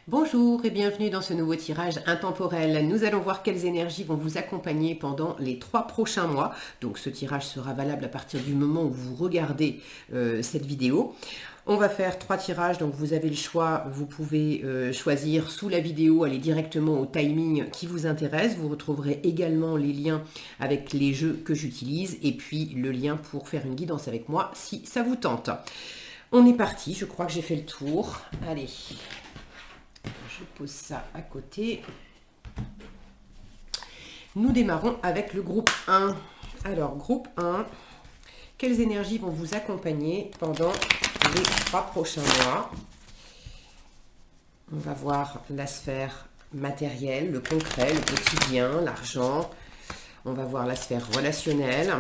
Bonjour et bienvenue dans ce nouveau tirage intemporel. Nous allons voir quelles énergies vont vous accompagner pendant les 3 prochains mois. Donc ce tirage sera valable à partir du moment où vous regardez cette vidéo. On va faire 3 tirages, donc vous avez le choix. Vous pouvez choisir sous la vidéo, aller directement au timing qui vous intéresse. Vous retrouverez également les liens avec les jeux que j'utilise et puis le lien pour faire une guidance avec moi si ça vous tente. On est parti, je crois que j'ai fait le tour. Allez. Je pose ça à côté. Nous démarrons avec le groupe 1. Alors, groupe 1, quelles énergies vont vous accompagner pendant les 3 prochains mois? On va voir la sphère matérielle, le concret, le quotidien, l'argent. On va voir la sphère relationnelle.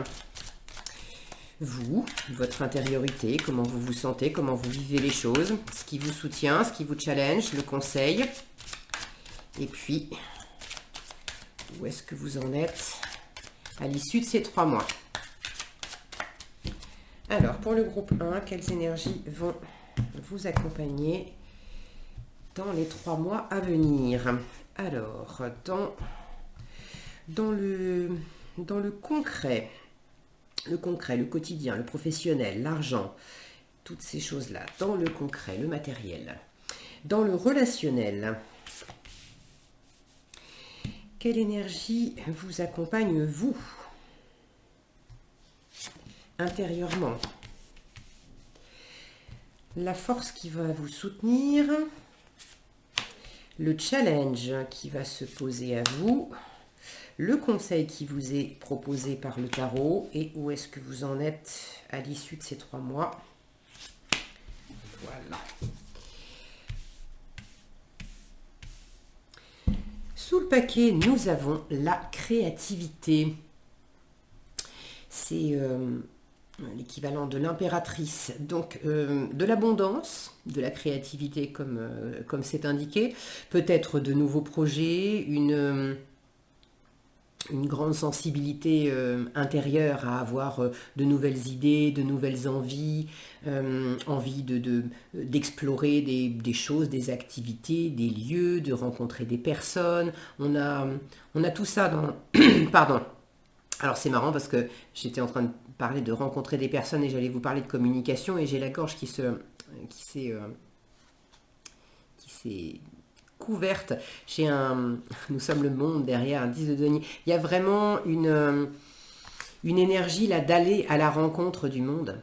Vous, votre intériorité, comment vous vous sentez, comment vous vivez les choses, ce qui vous soutient, ce qui vous challenge, le conseil. Et puis, où est-ce que vous en êtes à l'issue de ces 3 mois? Alors, pour le groupe 1, quelles énergies vont vous accompagner dans les 3 mois à venir? Alors, dans le concret, le quotidien, le professionnel, l'argent, toutes ces choses-là, dans le concret, le matériel. Dans le relationnel, quelle énergie vous accompagne, vous, intérieurement? La force qui va vous soutenir, le challenge qui va se poser à vous, le conseil qui vous est proposé par le tarot et où est-ce que vous en êtes à l'issue de ces 3 mois. Voilà. Sous le paquet, nous avons la créativité. C'est l'équivalent de l'impératrice, donc de l'abondance, de la créativité comme c'est indiqué, peut-être de nouveaux projets, une grande sensibilité intérieure à avoir de nouvelles idées, de nouvelles envies, envie d'explorer des choses, des activités, des lieux, de rencontrer des personnes. On a tout ça dans... Pardon. Alors c'est marrant parce que j'étais en train de parler de rencontrer des personnes et j'allais vous parler de communication et j'ai la gorge qui s'est couverte. Nous sommes le monde derrière un 10 de denier. Il y a vraiment une énergie là d'aller à la rencontre du monde.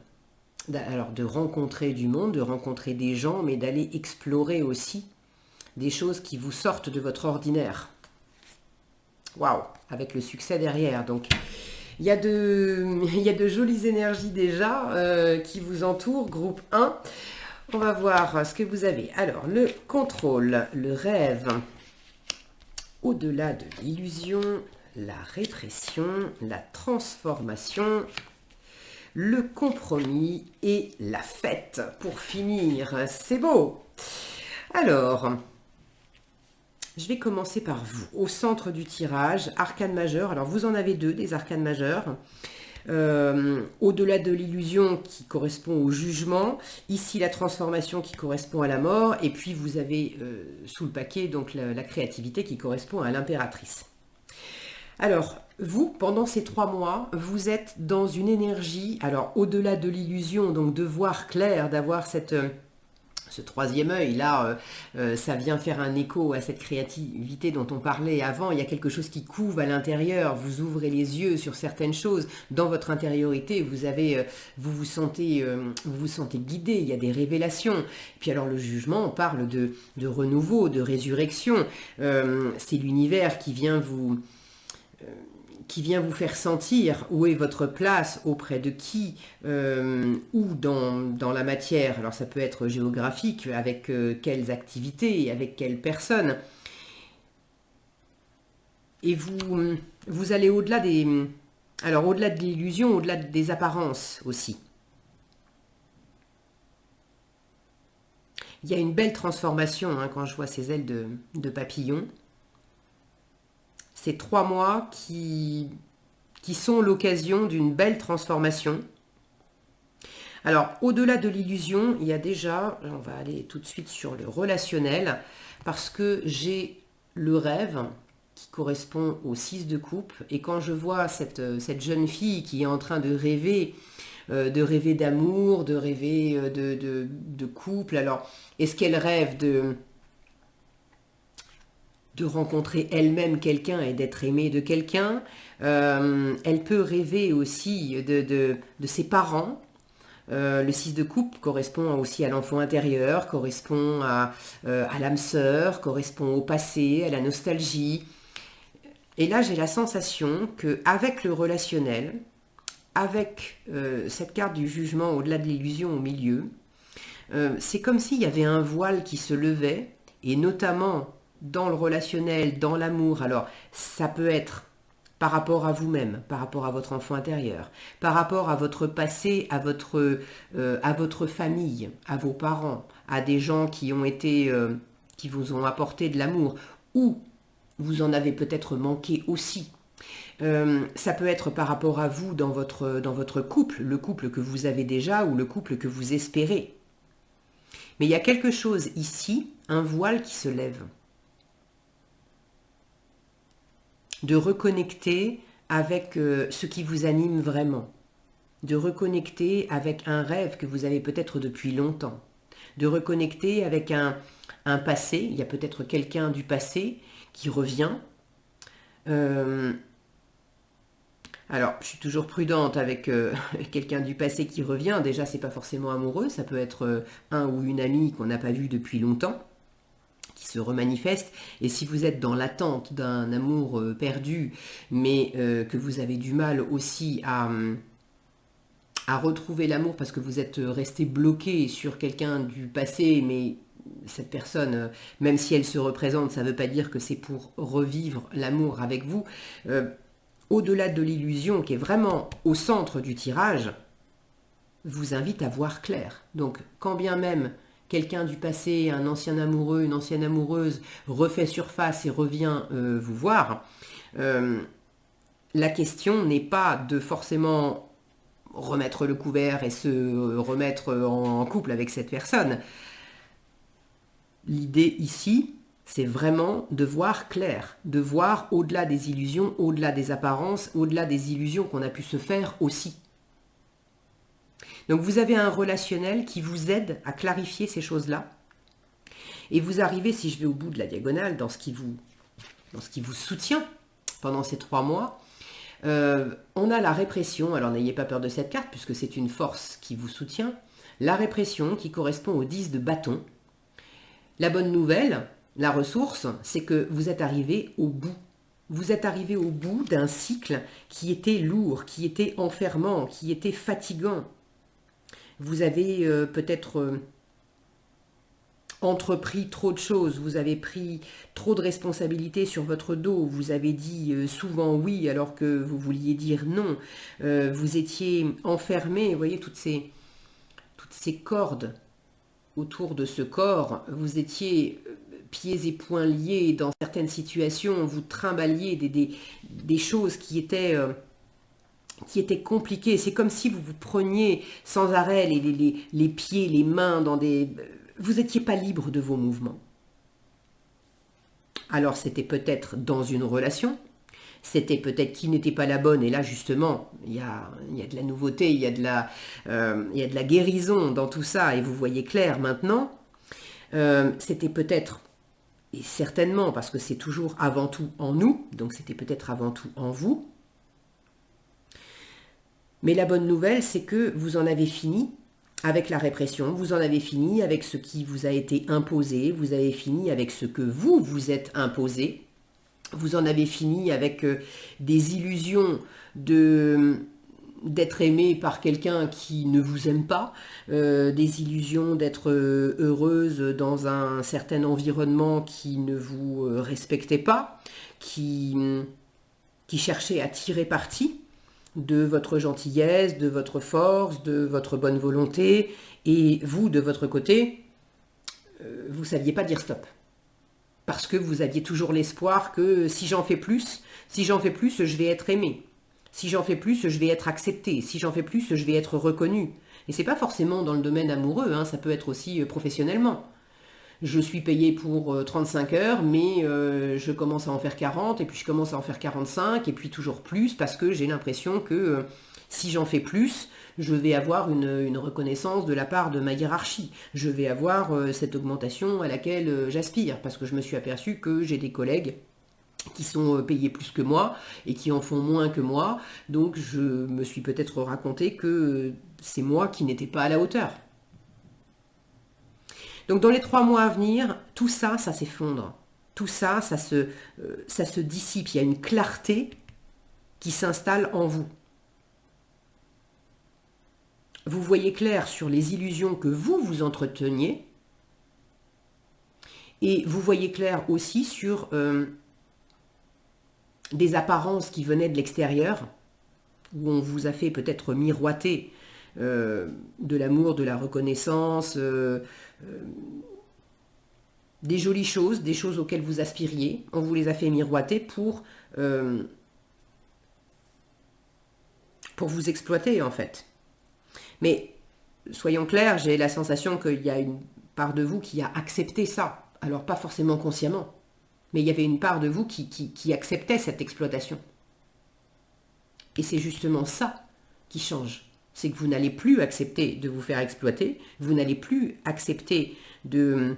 Alors de rencontrer du monde, de rencontrer des gens, mais d'aller explorer aussi des choses qui vous sortent de votre ordinaire. Waouh, avec le succès derrière. Donc il y a de jolies énergies déjà qui vous entourent, groupe 1. On va voir ce que vous avez. Alors, le contrôle, le rêve, au-delà de l'illusion, la répression, la transformation, le compromis et la fête. Pour finir, c'est beau. Alors, je vais commencer par vous. Au centre du tirage, arcane majeur. Alors, vous en avez 2, des arcanes majeures. Au-delà de l'illusion qui correspond au jugement, ici la transformation qui correspond à la mort, et puis vous avez sous le paquet donc la créativité qui correspond à l'impératrice. Alors, vous, pendant ces 3 mois, vous êtes dans une énergie, alors au-delà de l'illusion, donc de voir clair, d'avoir ce 3e œil, là, ça vient faire un écho à cette créativité dont on parlait avant. Il y a quelque chose qui couve à l'intérieur. Vous ouvrez les yeux sur certaines choses. Dans votre intériorité, vous vous sentez guidé. Il y a des révélations. Et puis alors, le jugement, on parle de renouveau, de résurrection. C'est l'univers qui vient vous faire sentir où est votre place, auprès de qui, ou dans la matière. Alors ça peut être géographique, avec quelles activités, avec quelles personnes. Et vous allez au-delà au-delà de l'illusion, au-delà des apparences aussi. Il y a une belle transformation quand je vois ces ailes de papillon. Ces 3 mois qui sont l'occasion d'une belle transformation. Alors, au-delà de l'illusion, il y a déjà, on va aller tout de suite sur le relationnel. parce que j'ai le rêve qui correspond au 6 de coupe, et quand je vois cette jeune fille qui est en train de rêver d'amour, de rêver de couple, alors est-ce qu'elle rêve de rencontrer elle-même quelqu'un et d'être aimée de quelqu'un? Elle peut rêver aussi de ses parents. Le 6 de coupe correspond aussi à l'enfant intérieur, correspond à l'âme sœur, correspond au passé, à la nostalgie. Et là, j'ai la sensation qu'avec le relationnel, avec cette carte du jugement au-delà de l'illusion au milieu, c'est comme s'il y avait un voile qui se levait, et notamment dans le relationnel, dans l'amour. Alors, ça peut être par rapport à vous-même, par rapport à votre enfant intérieur, par rapport à votre passé, à votre famille, à vos parents, à des gens qui ont été, qui vous ont apporté de l'amour, ou vous en avez peut-être manqué aussi. Ça peut être par rapport à vous dans votre couple, le couple que vous avez déjà ou le couple que vous espérez. Mais il y a quelque chose ici, un voile qui se lève. De reconnecter avec ce qui vous anime vraiment, de reconnecter avec un rêve que vous avez peut-être depuis longtemps, de reconnecter avec un passé, il y a peut-être quelqu'un du passé qui revient. Alors, je suis toujours prudente avec quelqu'un du passé qui revient, déjà c'est pas forcément amoureux, ça peut être un ou une amie qu'on n'a pas vu depuis longtemps, qui se remanifeste. Et si vous êtes dans l'attente d'un amour perdu, mais que vous avez du mal aussi à retrouver l'amour parce que vous êtes resté bloqué sur quelqu'un du passé, mais cette personne, même si elle se représente, ça ne veut pas dire que c'est pour revivre l'amour avec vous. Au-delà de l'illusion qui est vraiment au centre du tirage, vous invite à voir clair. Donc, quand bien même quelqu'un du passé, un ancien amoureux, une ancienne amoureuse, refait surface et revient vous voir, la question n'est pas de forcément remettre le couvert et se remettre en couple avec cette personne. L'idée ici, c'est vraiment de voir clair, de voir au-delà des illusions, au-delà des apparences, au-delà des illusions qu'on a pu se faire aussi. Donc vous avez un relationnel qui vous aide à clarifier ces choses-là. Et vous arrivez, si je vais au bout de la diagonale, dans ce qui vous soutient pendant ces 3 mois, on a la répression. Alors n'ayez pas peur de cette carte, puisque c'est une force qui vous soutient. La répression qui correspond au 10 de bâton. La bonne nouvelle, la ressource, c'est que vous êtes arrivé au bout. Vous êtes arrivé au bout d'un cycle qui était lourd, qui était enfermant, qui était fatigant. Vous avez peut-être entrepris trop de choses, vous avez pris trop de responsabilités sur votre dos, vous avez dit souvent oui alors que vous vouliez dire non, vous étiez enfermé, vous voyez toutes ces cordes autour de ce corps, vous étiez pieds et poings liés dans certaines situations, vous trimballiez des choses qui étaient compliquées. C'est comme si vous vous preniez sans arrêt les pieds, les mains dans des... Vous n'étiez pas libre de vos mouvements. Alors c'était peut-être dans une relation, c'était peut-être qui n'était pas la bonne, et là justement, il y a de la nouveauté, il y a de la guérison dans tout ça, et vous voyez clair maintenant. C'était peut-être, et certainement, parce que c'est toujours avant tout en nous, donc c'était peut-être avant tout en vous. Mais la bonne nouvelle, c'est que vous en avez fini avec la répression, vous en avez fini avec ce qui vous a été imposé, vous avez fini avec ce que vous êtes imposé, vous en avez fini avec des illusions d'être aimé par quelqu'un qui ne vous aime pas, des illusions d'être heureuse dans un certain environnement qui ne vous respectait pas, qui cherchait à tirer parti de votre gentillesse, de votre force, de votre bonne volonté, et vous, de votre côté, vous ne saviez pas dire stop. Parce que vous aviez toujours l'espoir que si j'en fais plus, je vais être aimé. Si j'en fais plus, je vais être accepté. Si j'en fais plus, je vais être reconnu. Et c'est pas forcément dans le domaine amoureux, hein, ça peut être aussi professionnellement. je suis payée pour 35 heures, mais je commence à en faire 40, et puis je commence à en faire 45, et puis toujours plus, parce que j'ai l'impression que si j'en fais plus, je vais avoir une reconnaissance de la part de ma hiérarchie. Je vais avoir cette augmentation à laquelle j'aspire, parce que je me suis aperçue que j'ai des collègues qui sont payés plus que moi et qui en font moins que moi. Donc je me suis peut-être raconté que c'est moi qui n'étais pas à la hauteur. Donc dans les 3 mois à venir, tout ça, ça s'effondre. Tout ça, ça se dissipe. Il y a une clarté qui s'installe en vous. Vous voyez clair sur les illusions que vous vous entreteniez, et vous voyez clair aussi sur des apparences qui venaient de l'extérieur, où on vous a fait peut-être miroiter de l'amour, de la reconnaissance, des jolies choses, des choses auxquelles vous aspiriez. On vous les a fait miroiter pour vous exploiter en fait. Mais soyons clairs, j'ai la sensation qu'il y a une part de vous qui a accepté ça. Alors pas forcément consciemment, mais il y avait une part de vous qui acceptait cette exploitation. Et c'est justement ça qui change. C'est que vous n'allez plus accepter de vous faire exploiter, vous n'allez plus accepter de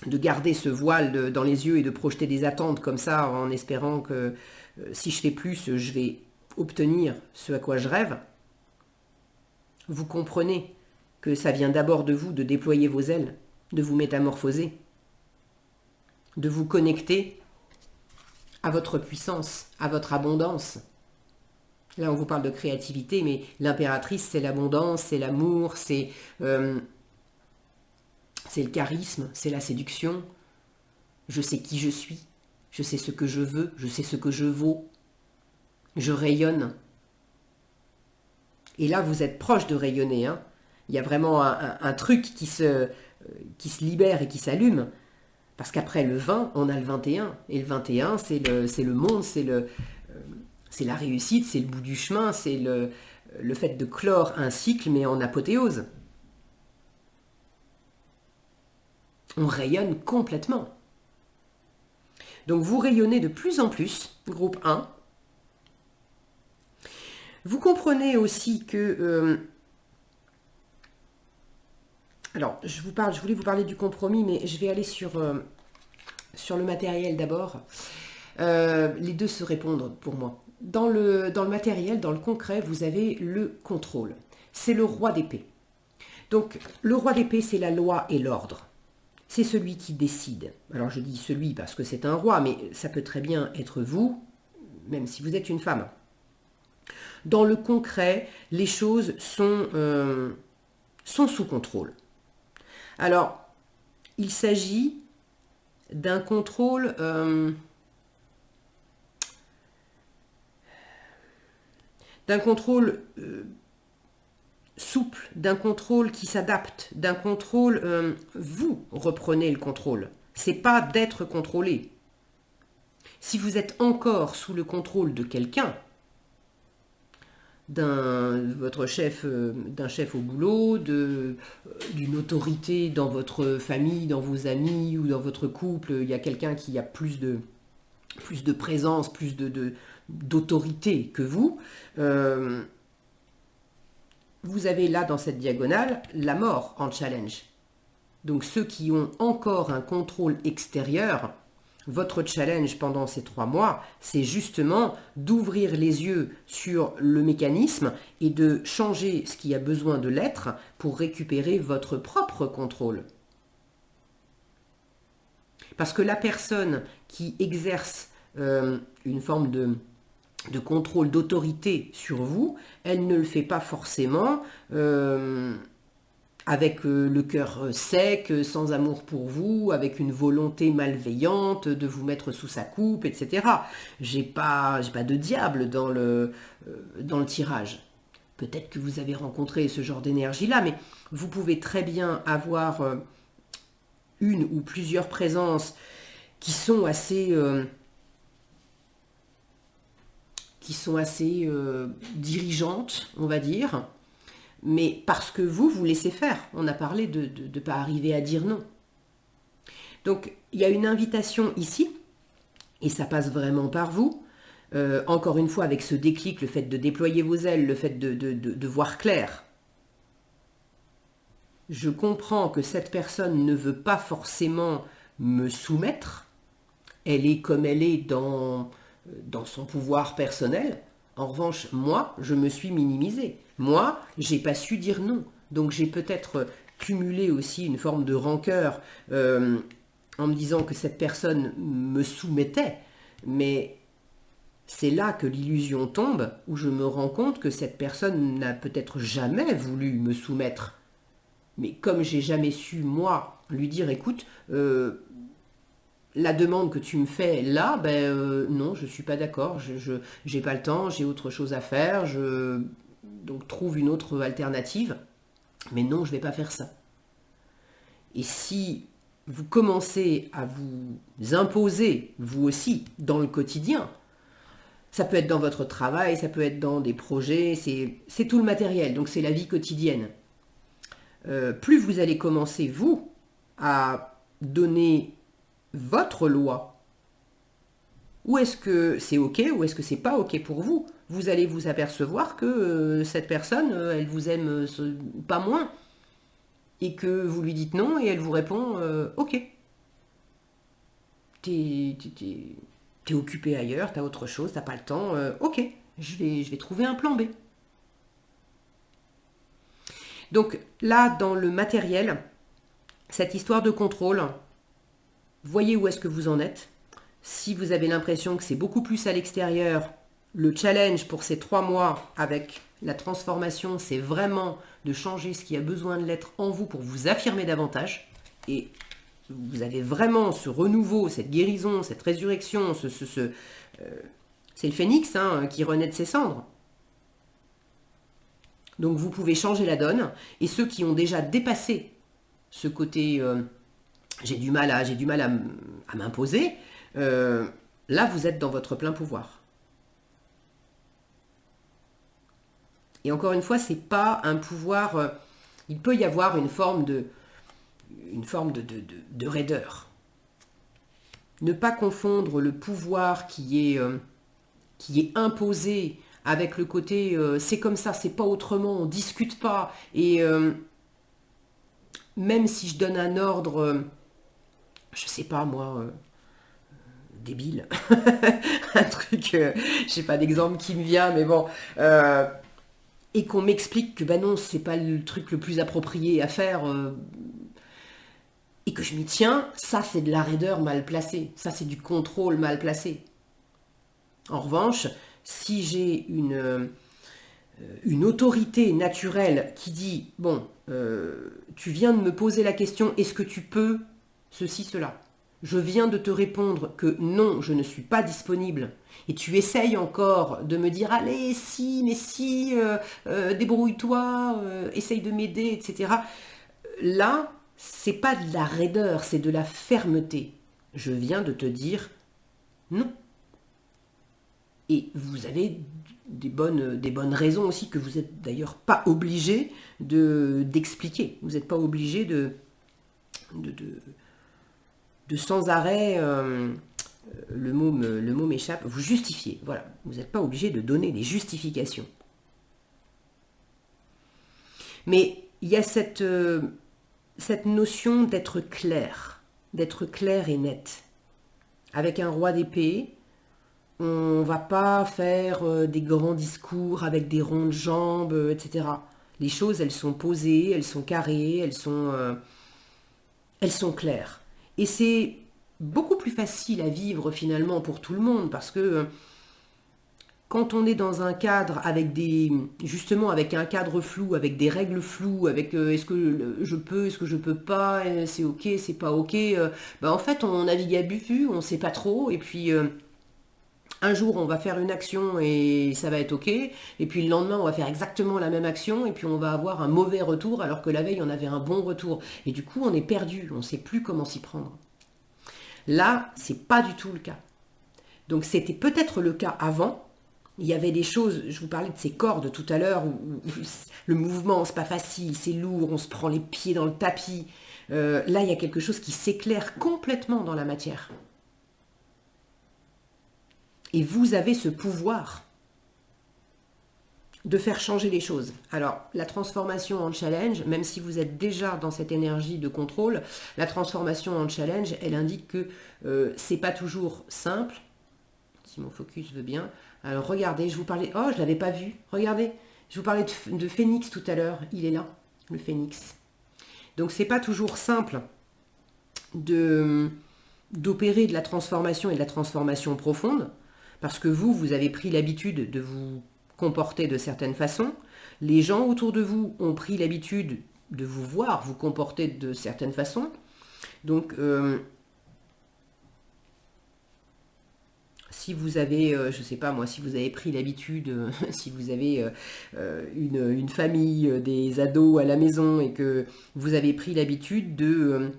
garder ce voile dans les yeux et de projeter des attentes comme ça en espérant que si je fais plus, je vais obtenir ce à quoi je rêve. Vous comprenez que ça vient d'abord de vous de déployer vos ailes, de vous métamorphoser, de vous connecter à votre puissance, à votre abondance. Là, on vous parle de créativité, mais l'impératrice, c'est l'abondance, c'est l'amour, c'est le charisme, c'est la séduction. Je sais qui je suis, je sais ce que je veux, je sais ce que je vaux. Je rayonne. Et là, vous êtes proche de rayonner. Hein. Il y a vraiment un truc qui se libère et qui s'allume. Parce qu'après le 20, on a le 21. Et le 21, c'est le monde, c'est la réussite, c'est le bout du chemin, c'est le fait de clore un cycle, mais en apothéose. On rayonne complètement. Donc vous rayonnez de plus en plus, groupe 1. Vous comprenez aussi que... alors, je voulais vous parler du compromis, mais je vais aller sur le matériel d'abord. Les deux se répondent pour moi. Dans le matériel, dans le concret, vous avez le contrôle. C'est le roi d'épée. Donc, le roi d'épée, c'est la loi et l'ordre. C'est celui qui décide. Alors, je dis celui parce que c'est un roi, mais ça peut très bien être vous, même si vous êtes une femme. Dans le concret, les choses sont sous contrôle. Alors, il s'agit d'un contrôle souple, d'un contrôle qui s'adapte, d'un contrôle, vous reprenez le contrôle. C'est pas d'être contrôlé. Si vous êtes encore sous le contrôle de quelqu'un, d'un chef au boulot, d'une autorité dans votre famille, dans vos amis ou dans votre couple, il y a quelqu'un qui a plus de présence, plus d'autorité que vous, vous avez là dans cette diagonale la mort en challenge. Donc ceux qui ont encore un contrôle extérieur, votre challenge pendant ces 3 mois, c'est justement d'ouvrir les yeux sur le mécanisme et de changer ce qui a besoin de l'être pour récupérer votre propre contrôle. Parce que la personne qui exerce une forme de contrôle, d'autorité sur vous, elle ne le fait pas forcément avec le cœur sec, sans amour pour vous, avec une volonté malveillante de vous mettre sous sa coupe, etc. J'ai pas de diable dans le tirage. Peut-être que vous avez rencontré ce genre d'énergie-là, mais vous pouvez très bien avoir une ou plusieurs présences qui sont assez dirigeantes, on va dire, mais parce que vous laissez faire. On a parlé de ne pas arriver à dire non. Donc, il y a une invitation ici, et ça passe vraiment par vous. Encore une fois, avec ce déclic, le fait de déployer vos ailes, le fait de voir clair. Je comprends que cette personne ne veut pas forcément me soumettre. Elle est comme elle est dans son pouvoir personnel. En revanche, moi, je me suis minimisée. Moi, j'ai pas su dire non. Donc j'ai peut-être cumulé aussi une forme de rancœur en me disant que cette personne me soumettait. Mais c'est là que l'illusion tombe, où je me rends compte que cette personne n'a peut-être jamais voulu me soumettre. Mais comme j'ai jamais su, moi, lui dire, écoute, la demande que tu me fais là, non, je suis pas d'accord, je j'ai pas le temps, j'ai autre chose à faire, donc trouve une autre alternative. Mais non, je vais pas faire ça. Et si vous commencez à vous imposer, vous aussi, dans le quotidien, ça peut être dans votre travail, ça peut être dans des projets, c'est tout le matériel, donc c'est la vie quotidienne. Plus vous allez commencer, vous, à donner votre loi, où est-ce que c'est OK, ou est-ce que c'est pas OK pour vous, vous allez vous apercevoir que cette personne, elle vous aime pas moins, et que vous lui dites non, et elle vous répond OK. T'es occupé ailleurs, t'as autre chose, t'as pas le temps, OK, je vais trouver un plan B. Donc là, dans le matériel, cette histoire de contrôle, voyez où est-ce que vous en êtes. Si vous avez l'impression que c'est beaucoup plus à l'extérieur, le challenge pour ces 3 mois avec la transformation, c'est vraiment de changer ce qui a besoin de l'être en vous pour vous affirmer davantage. Et vous avez vraiment ce renouveau, cette guérison, cette résurrection, c'est le phénix qui renaît de ses cendres. Donc vous pouvez changer la donne. Et ceux qui ont déjà dépassé ce côté j'ai du mal à m'imposer, là vous êtes dans votre plein pouvoir. Et encore une fois, c'est pas un pouvoir. Il peut y avoir une forme de raideur. Ne pas confondre le pouvoir qui est imposé avec le côté c'est comme ça, c'est pas autrement, on discute pas. Et même si je donne un ordre, je sais pas moi, débile, un truc, je sais pas d'exemple qui me vient, mais bon, et qu'on m'explique que ben non, c'est pas le truc le plus approprié à faire, et que je m'y tiens, ça c'est de la raideur mal placée, ça c'est du contrôle mal placé. En revanche, si j'ai une autorité naturelle qui dit, bon, tu viens de me poser la question, est-ce que tu peux ceci, cela? Je viens de te répondre que non, je ne suis pas disponible. Et tu essayes encore de me dire, allez, si, mais si, débrouille-toi, essaye de m'aider, etc. Là, c'est pas de la raideur, c'est de la fermeté. Je viens de te dire non. Et vous avez des bonnes raisons aussi que vous n'êtes d'ailleurs pas obligé d'expliquer. Vous n'êtes pas obligé de sans arrêt, le mot m'échappe, vous justifier. Voilà, vous n'êtes pas obligé de donner des justifications. Mais il y a cette notion d'être clair et net. Avec un roi d'épée, on va pas faire des grands discours avec des rondes jambes, etc. Les choses, elles sont posées, elles sont carrées, elles sont claires. Et c'est beaucoup plus facile à vivre finalement pour tout le monde parce que quand on est dans un cadre avec avec un cadre flou, avec des règles floues, avec est-ce que je peux, est-ce que je peux pas, c'est ok, c'est pas ok, en fait on navigue à vue, on sait pas trop, et puis un jour on va faire une action et ça va être ok, et puis le lendemain on va faire exactement la même action et puis on va avoir un mauvais retour alors que la veille on avait un bon retour. Et du coup on est perdu, on ne sait plus comment s'y prendre. Là, c'est pas du tout le cas. Donc c'était peut-être le cas avant. Il y avait des choses, je vous parlais de ces cordes tout à l'heure, où le mouvement c'est pas facile, c'est lourd, on se prend les pieds dans le tapis. Là, il y a quelque chose qui s'éclaire complètement dans la matière. Et vous avez ce pouvoir de faire changer les choses. Alors, la transformation en challenge, même si vous êtes déjà dans cette énergie de contrôle, la transformation en challenge, elle indique que c'est pas toujours simple. Si mon focus veut bien. Alors, regardez, je vous parlais... Oh, je l'avais pas vu. Regardez, je vous parlais de Phénix tout à l'heure. Il est là, le Phénix. Donc, c'est pas toujours simple d'opérer de la transformation et de la transformation profonde, parce que vous avez pris l'habitude de vous comporter de certaines façons. Les gens autour de vous ont pris l'habitude de vous voir vous comporter de certaines façons. Donc, si vous avez, je sais pas moi, si vous avez pris l'habitude, si vous avez une famille, des ados à la maison et que vous avez pris l'habitude de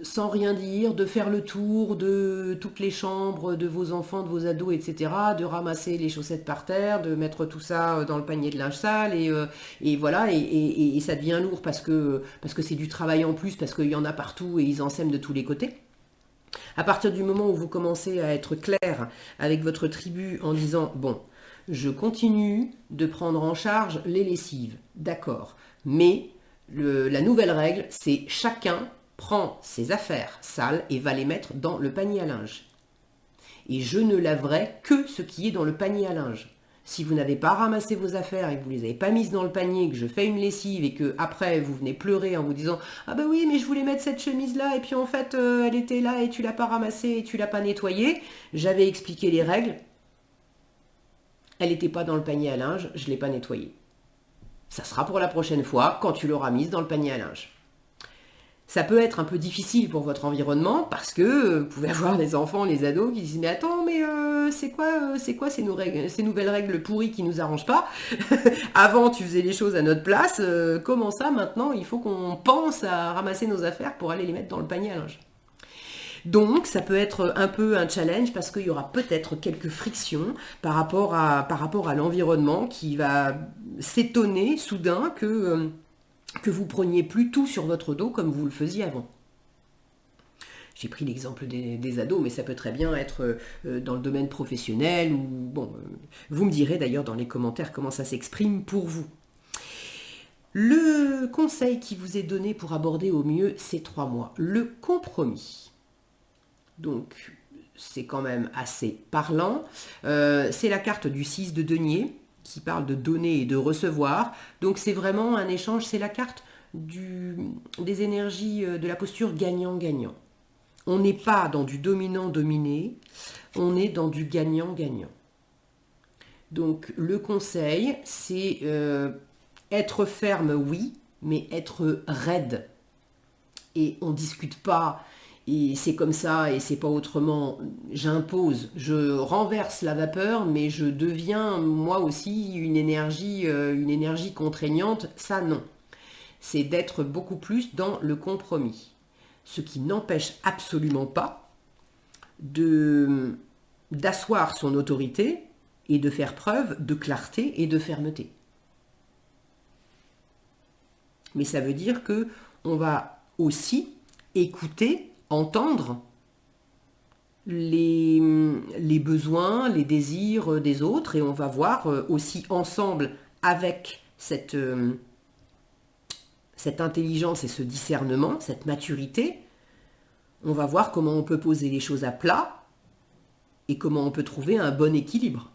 sans rien dire, de faire le tour de toutes les chambres de vos enfants, de vos ados, etc., de ramasser les chaussettes par terre, de mettre tout ça dans le panier de linge sale, et voilà, et ça devient lourd parce que c'est du travail en plus, parce qu'il y en a partout et ils en sèment de tous les côtés. À partir du moment où vous commencez à être clair avec votre tribu en disant, bon, je continue de prendre en charge les lessives, d'accord, mais la nouvelle règle, c'est chacun prend ses affaires sales et va les mettre dans le panier à linge. Et je ne laverai que ce qui est dans le panier à linge. Si vous n'avez pas ramassé vos affaires et que vous ne les avez pas mises dans le panier, que je fais une lessive et que après vous venez pleurer en vous disant « Ah bah oui, mais je voulais mettre cette chemise-là et puis en fait elle était là et tu l'as pas ramassée et tu l'as pas nettoyée. » J'avais expliqué les règles. Elle n'était pas dans le panier à linge, je ne l'ai pas nettoyée. Ça sera pour la prochaine fois quand tu l'auras mise dans le panier à linge. Ça peut être un peu difficile pour votre environnement parce que vous pouvez avoir des enfants, les ados qui disent « Mais attends, mais c'est quoi ces nouvelles règles pourries qui nous arrangent pas ? Avant, tu faisais les choses à notre place. Comment ça, maintenant, il faut qu'on pense à ramasser nos affaires pour aller les mettre dans le panier à linge ?» Donc, ça peut être un peu un challenge parce qu'il y aura peut-être quelques frictions par rapport à l'environnement qui va s'étonner soudain que vous preniez plus tout sur votre dos comme vous le faisiez avant. J'ai pris l'exemple des ados, mais ça peut très bien être dans le domaine professionnel ou bon, vous me direz d'ailleurs dans les commentaires comment ça s'exprime pour vous. Le conseil qui vous est donné pour aborder au mieux ces 3 mois, le compromis. Donc, c'est quand même assez parlant. C'est la carte du 6 de denier qui parle de donner et de recevoir. Donc, c'est vraiment un échange. C'est la carte des énergies de la posture gagnant-gagnant. On n'est pas dans du dominant-dominé, on est dans du gagnant-gagnant. Donc, le conseil, c'est être ferme, oui, mais être raide. Et on ne discute pas... Et c'est comme ça et c'est pas autrement, j'impose, je renverse la vapeur, mais je deviens moi aussi une énergie contraignante, ça non. C'est d'être beaucoup plus dans le compromis. Ce qui n'empêche absolument pas d'asseoir son autorité et de faire preuve de clarté et de fermeté. Mais ça veut dire que on va aussi écouter, entendre les besoins, les désirs des autres et on va voir aussi ensemble avec cette intelligence et ce discernement, cette maturité, on va voir comment on peut poser les choses à plat et comment on peut trouver un bon équilibre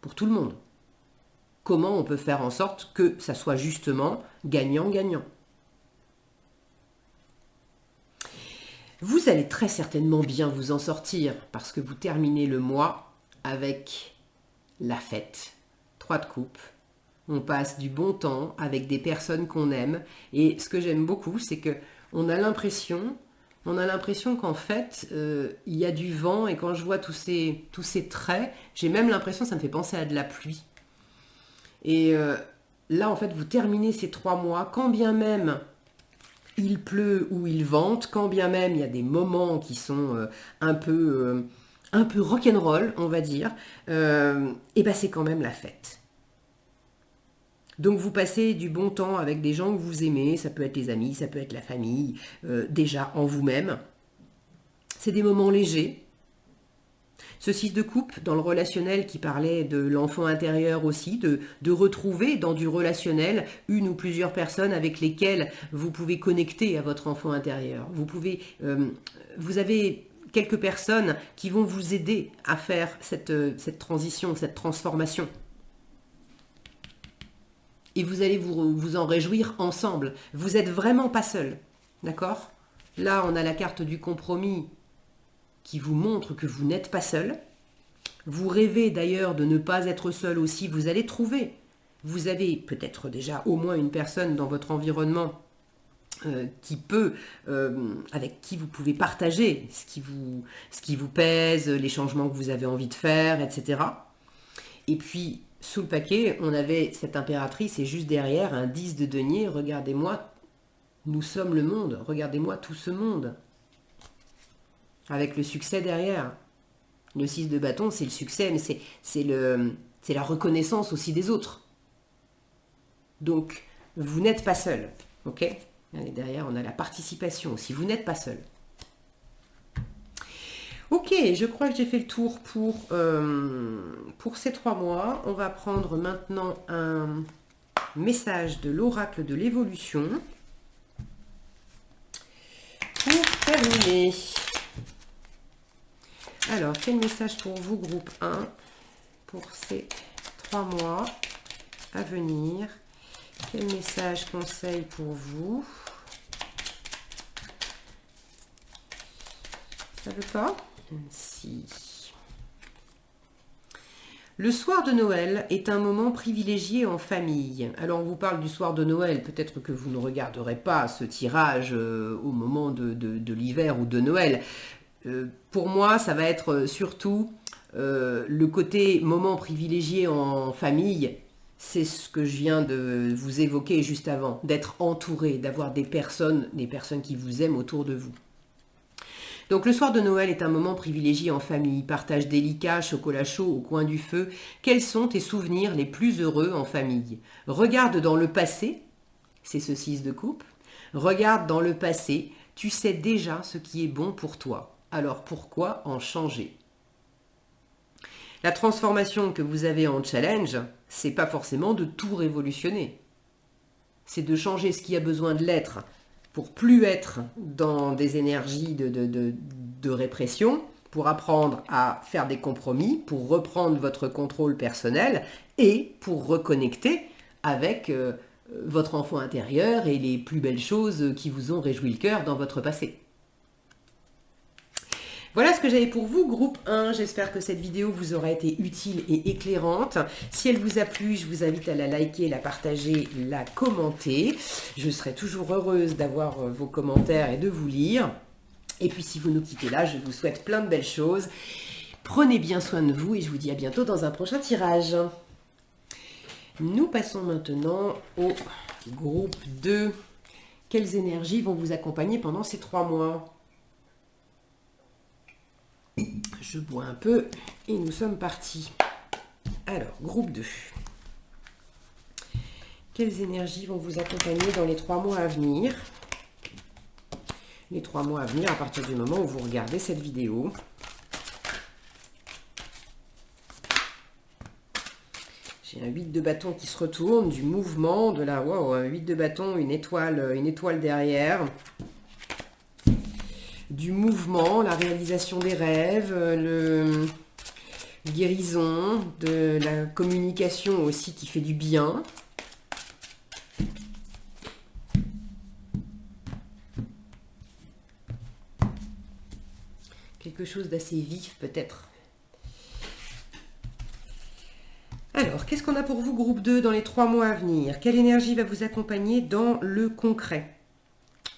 pour tout le monde. Comment on peut faire en sorte que ça soit justement gagnant-gagnant. Vous allez très certainement bien vous en sortir parce que vous terminez le mois avec la fête. 3 de coupe. On passe du bon temps avec des personnes qu'on aime. Et ce que j'aime beaucoup, c'est que on a l'impression qu'en fait, il y a du vent. Et quand je vois tous ces traits, j'ai même l'impression, ça me fait penser à de la pluie. Et là, en fait, vous terminez ces 3 mois, quand bien même il pleut ou il vente, quand bien même il y a des moments qui sont un peu rock'n'roll, on va dire, et ben c'est quand même la fête. Donc vous passez du bon temps avec des gens que vous aimez, ça peut être les amis, ça peut être la famille, déjà en vous-même. C'est des moments légers. Ce 6 de coupe, dans le relationnel qui parlait de l'enfant intérieur aussi, de retrouver dans du relationnel une ou plusieurs personnes avec lesquelles vous pouvez connecter à votre enfant intérieur. Vous avez quelques personnes qui vont vous aider à faire cette transition, cette transformation. Et vous allez vous en réjouir ensemble. Vous n'êtes vraiment pas seul, d'accord? Là, on a la carte du compromis qui vous montre que vous n'êtes pas seul. Vous rêvez d'ailleurs de ne pas être seul aussi, vous allez trouver. Vous avez peut-être déjà au moins une personne dans votre environnement avec qui vous pouvez partager ce qui vous pèse, les changements que vous avez envie de faire, etc. Et puis, sous le paquet, on avait cette impératrice et juste derrière, un 10 de denier. Regardez-moi, nous sommes le monde. Regardez-moi tout ce monde. Avec le succès derrière. Le 6 de bâton, c'est le succès, mais c'est la reconnaissance aussi des autres. Donc, vous n'êtes pas seul. Ok ? Et derrière, on a la participation aussi. Vous n'êtes pas seul. Ok, je crois que j'ai fait le tour pour ces 3 mois. On va prendre maintenant un message de l'oracle de l'évolution. Pour terminer. Alors, quel message pour vous, groupe 1, pour ces 3 mois à venir? Quel message, conseil pour vous? Ça veut pas? Si. Le soir de Noël est un moment privilégié en famille. Alors, on vous parle du soir de Noël. Peut-être que vous ne regarderez pas ce tirage au moment de l'hiver ou de Noël. Pour moi, ça va être surtout le côté moment privilégié en famille. C'est ce que je viens de vous évoquer juste avant, d'être entouré, d'avoir des personnes qui vous aiment autour de vous. Donc le soir de Noël est un moment privilégié en famille, partage délicat, chocolat chaud au coin du feu. Quels sont tes souvenirs les plus heureux en famille? Regarde dans le passé, c'est ce 6 de coupe. Regarde dans le passé, tu sais déjà ce qui est bon pour toi. Alors pourquoi en changer? La transformation que vous avez en challenge, c'est pas forcément de tout révolutionner. C'est de changer ce qui a besoin de l'être pour plus être dans des énergies de répression, pour apprendre à faire des compromis, pour reprendre votre contrôle personnel et pour reconnecter avec votre enfant intérieur et les plus belles choses qui vous ont réjoui le cœur dans votre passé. Voilà ce que j'avais pour vous, groupe 1. J'espère que cette vidéo vous aura été utile et éclairante. Si elle vous a plu, je vous invite à la liker, la partager, la commenter. Je serai toujours heureuse d'avoir vos commentaires et de vous lire. Et puis si vous nous quittez là, je vous souhaite plein de belles choses. Prenez bien soin de vous et je vous dis à bientôt dans un prochain tirage. Nous passons maintenant au groupe 2. Quelles énergies vont vous accompagner pendant ces 3 mois ? Je bois un peu et nous sommes partis. Alors, groupe 2. Quelles énergies vont vous accompagner dans les 3 mois à venir? Les 3 mois à venir à partir du moment où vous regardez cette vidéo. J'ai un 8 de bâton qui se retourne, du mouvement, de la... Wow, un 8 de bâton, une étoile derrière. Du mouvement, la réalisation des rêves, le guérison, de la communication aussi qui fait du bien. Quelque chose d'assez vif peut-être. Alors, qu'est-ce qu'on a pour vous, groupe 2, dans les 3 mois à venir? Quelle énergie va vous accompagner dans le concret?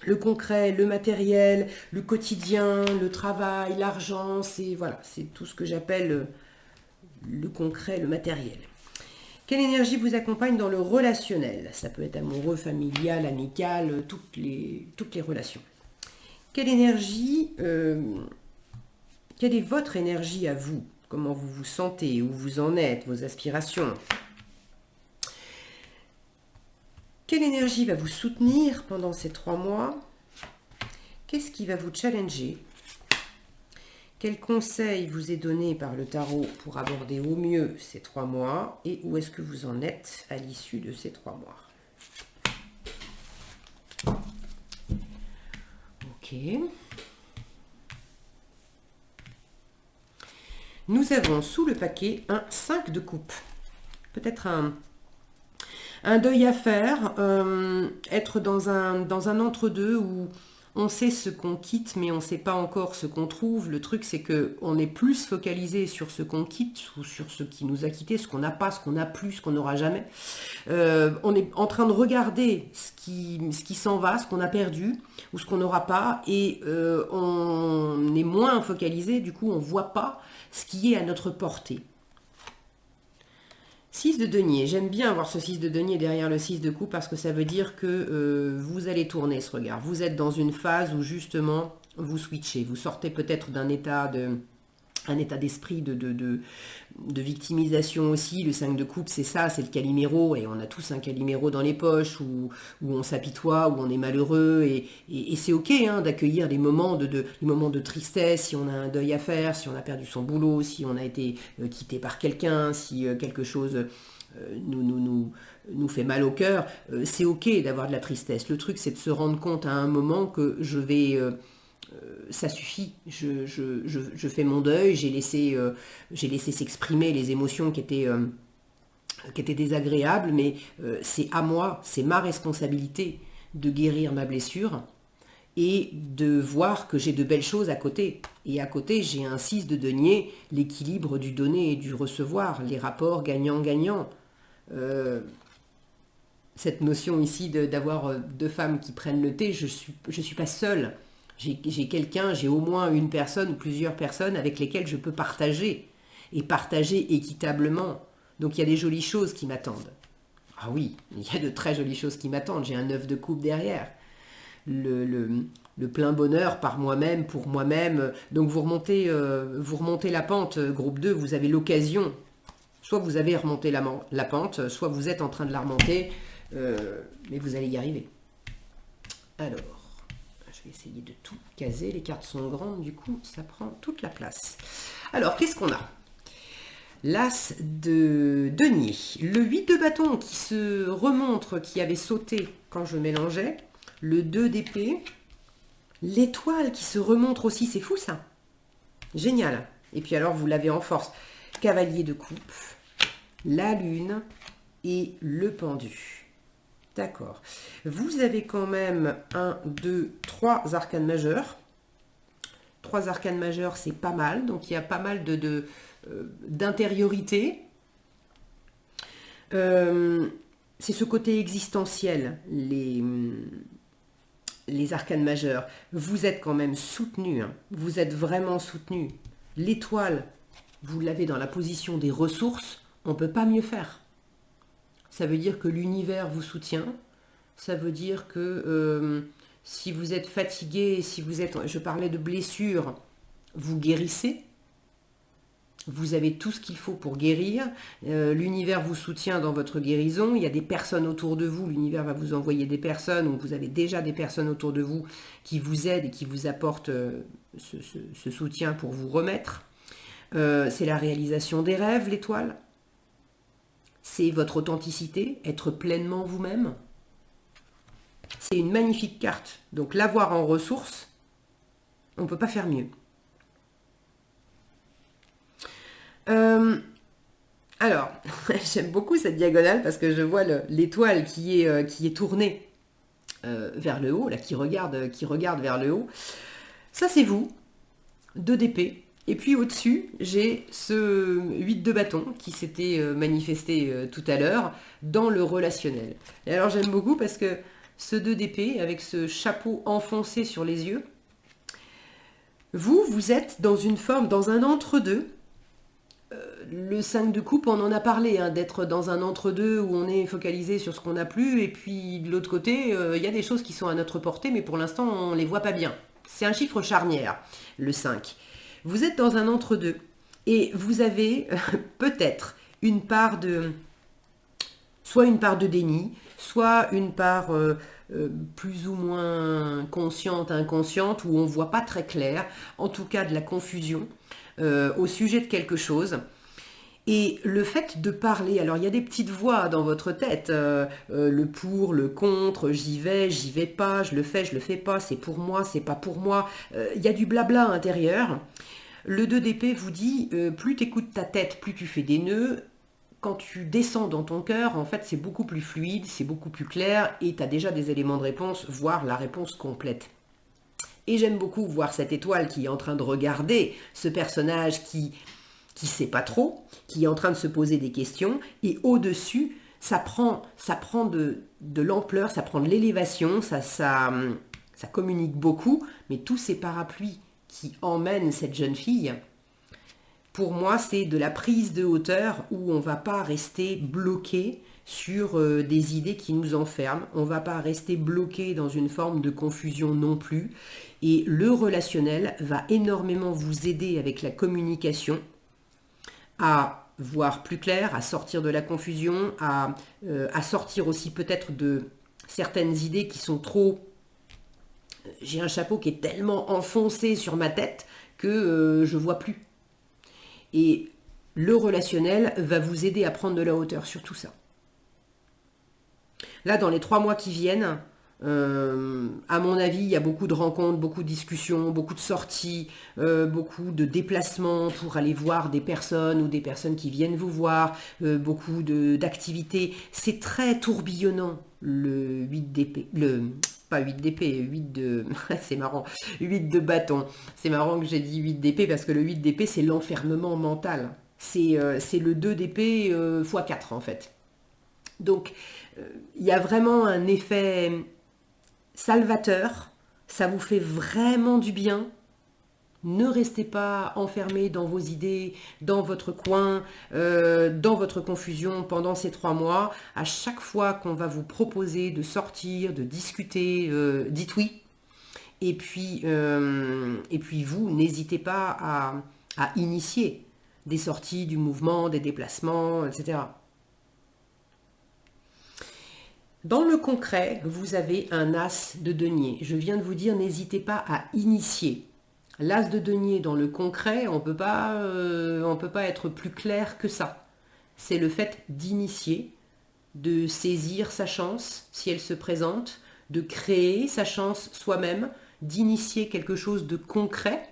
Le concret, le matériel, le quotidien, le travail, l'argent, c'est tout ce que j'appelle le concret, le matériel. Quelle énergie vous accompagne dans le relationnel? Ça peut être amoureux, familial, amical, toutes les relations. Quelle énergie, quelle est votre énergie à vous? Comment vous vous sentez? Où vous en êtes? Vos aspirations? Quelle énergie va vous soutenir pendant ces 3 mois? Qu'est-ce qui va vous challenger? Quel conseil vous est donné par le tarot pour aborder au mieux ces 3 mois? Et où est-ce que vous en êtes à l'issue de ces 3 mois? Ok. Nous avons sous le paquet un 5 de coupe. Peut-être un deuil à faire, être dans un entre-deux où on sait ce qu'on quitte, mais on ne sait pas encore ce qu'on trouve. Le truc, c'est qu'on est plus focalisé sur ce qu'on quitte ou sur ce qui nous a quitté, ce qu'on n'a pas, ce qu'on n'a plus, ce qu'on n'aura jamais. On est en train de regarder ce qui s'en va, ce qu'on a perdu ou ce qu'on n'aura pas, et on est moins focalisé, du coup on ne voit pas ce qui est à notre portée. 6 de denier, j'aime bien avoir ce 6 de denier derrière le 6 de coupe parce que ça veut dire que vous allez tourner ce regard. Vous êtes dans une phase où justement vous switchez, vous sortez peut-être d'un état d'esprit de victimisation aussi. Le 5 de coupe, c'est ça, c'est le caliméro, et on a tous un caliméro dans les poches où on s'apitoie, où on est malheureux, et c'est ok d'accueillir les moments de tristesse, si on a un deuil à faire, si on a perdu son boulot, si on a été quitté par quelqu'un, si quelque chose nous fait mal au cœur, c'est ok d'avoir de la tristesse. Le truc, c'est de se rendre compte à un moment que ça suffit, je fais mon deuil, j'ai laissé s'exprimer les émotions qui étaient désagréables, mais c'est à moi, c'est ma responsabilité de guérir ma blessure et de voir que j'ai de belles choses à côté. Et à côté, j'ai un 6 de denier, l'équilibre du donner et du recevoir, les rapports gagnant-gagnant. Cette notion ici d'avoir 2 femmes qui prennent le thé, je suis pas seule. J'ai quelqu'un, j'ai au moins une personne ou plusieurs personnes avec lesquelles je peux partager, et partager équitablement. Donc il y a des jolies choses qui m'attendent. Ah oui, il y a de très jolies choses qui m'attendent. J'ai un 9 de coupe derrière. Le plein bonheur par moi-même, pour moi-même. Donc vous remontez la pente, groupe 2, vous avez l'occasion. Soit vous avez remonté la pente, soit vous êtes en train de la remonter, mais vous allez y arriver. Alors, je vais essayer de tout caser. Les cartes sont grandes, du coup, ça prend toute la place. Alors, qu'est-ce qu'on a? L'As de denier. Le 8 de bâton qui se remontre, qui avait sauté quand je mélangeais. Le 2 d'épée. L'étoile qui se remontre aussi. C'est fou, ça. Génial. Et puis alors, vous l'avez en force. Cavalier de coupe. La lune et le pendu. D'accord. Vous avez quand même 1, 2, 3 arcanes majeurs. 3 arcanes majeurs, c'est pas mal. Donc, il y a pas mal d'intériorité. C'est ce côté existentiel, les arcanes majeurs. Vous êtes quand même soutenu. Vous êtes vraiment soutenu. L'étoile, vous l'avez dans la position des ressources. On ne peut pas mieux faire. Ça veut dire que l'univers vous soutient. Ça veut dire que si vous êtes fatigué, je parlais de blessures, vous guérissez. Vous avez tout ce qu'il faut pour guérir. L'univers vous soutient dans votre guérison. Il y a des personnes autour de vous. L'univers va vous envoyer des personnes, ou vous avez déjà des personnes autour de vous qui vous aident et qui vous apportent ce soutien pour vous remettre. C'est la réalisation des rêves, l'étoile. C'est votre authenticité, être pleinement vous-même. C'est une magnifique carte. Donc l'avoir en ressources, on ne peut pas faire mieux. Alors, j'aime beaucoup cette diagonale parce que je vois l'étoile qui est tournée vers le haut, là, qui regarde vers le haut. Ça, c'est vous, 2 d'épée. Et puis au-dessus, j'ai ce 8 de bâton qui s'était manifesté tout à l'heure dans le relationnel. Et alors j'aime beaucoup parce que ce 2 d'épée, avec ce chapeau enfoncé sur les yeux, vous êtes dans une forme, dans un entre-deux. Le 5 de coupe, on en a parlé, d'être dans un entre-deux où on est focalisé sur ce qu'on n'a plus, et puis de l'autre côté, il y a des choses qui sont à notre portée, mais pour l'instant, on ne les voit pas bien. C'est un chiffre charnière, le 5. Vous êtes dans un entre-deux, et vous avez peut-être une part de soit une part de déni, soit une part plus ou moins consciente, inconsciente, où on ne voit pas très clair, en tout cas de la confusion au sujet de quelque chose. Et le fait de parler, alors il y a des petites voix dans votre tête, le pour, le contre, j'y vais pas, je le fais pas, c'est pour moi, c'est pas pour moi. Il y a du blabla intérieur. Le 2 d'épée vous dit, plus tu écoutes ta tête, plus tu fais des nœuds. Quand tu descends dans ton cœur, en fait, c'est beaucoup plus fluide, c'est beaucoup plus clair, et tu as déjà des éléments de réponse, voire la réponse complète. Et j'aime beaucoup voir cette étoile qui est en train de regarder ce personnage qui sait pas trop, qui est en train de se poser des questions, et au-dessus, ça prend de l'ampleur, ça prend de l'élévation, ça communique beaucoup, mais tous ces parapluies qui emmènent cette jeune fille, pour moi, c'est de la prise de hauteur où on ne va pas rester bloqué sur des idées qui nous enferment, on ne va pas rester bloqué dans une forme de confusion non plus, et le relationnel va énormément vous aider avec la communication, à voir plus clair, à sortir de la confusion, à sortir aussi peut-être de certaines idées qui sont trop... J'ai un chapeau qui est tellement enfoncé sur ma tête que je ne vois plus. Et le relationnel va vous aider à prendre de la hauteur sur tout ça. Là, dans les 3 mois qui viennent, à mon avis, il y a beaucoup de rencontres, beaucoup de discussions, beaucoup de sorties, beaucoup de déplacements pour aller voir des personnes ou des personnes qui viennent vous voir, beaucoup d'activités. C'est très tourbillonnant, le 8 d'épée. Pas 8 d'épée, 8 de... c'est marrant, 8 de bâton. C'est marrant que j'ai dit 8 d'épée parce que le 8 d'épée, c'est l'enfermement mental. C'est le 2 d'épée x4 en fait. Donc, il y a vraiment un effet salvateur, ça vous fait vraiment du bien. Ne restez pas enfermé dans vos idées, dans votre coin, dans votre confusion pendant ces 3 mois. À chaque fois qu'on va vous proposer de sortir, de discuter, dites oui. Et puis vous, n'hésitez pas à initier des sorties, du mouvement, des déplacements, etc. Dans le concret, vous avez un as de denier. Je viens de vous dire, n'hésitez pas à initier. L'as de denier dans le concret, on peut pas être plus clair que ça. C'est le fait d'initier, de saisir sa chance si elle se présente, de créer sa chance soi-même, d'initier quelque chose de concret,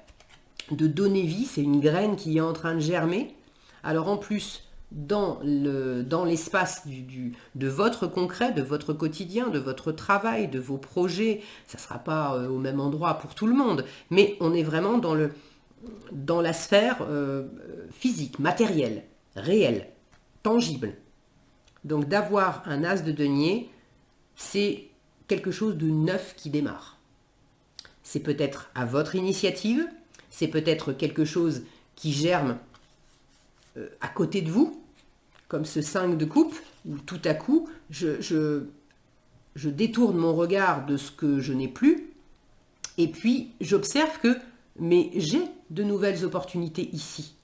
de donner vie. C'est une graine qui est en train de germer. Alors en plus, dans l'espace de votre concret, de votre quotidien, de votre travail, de vos projets. Ça ne sera pas au même endroit pour tout le monde, mais on est vraiment dans la sphère physique, matérielle, réelle, tangible. Donc d'avoir un as de denier, c'est quelque chose de neuf qui démarre. C'est peut-être à votre initiative, c'est peut-être quelque chose qui germe à côté de vous, comme ce 5 de coupe, où tout à coup, je détourne mon regard de ce que je n'ai plus, et puis j'observe que, mais j'ai de nouvelles opportunités ici.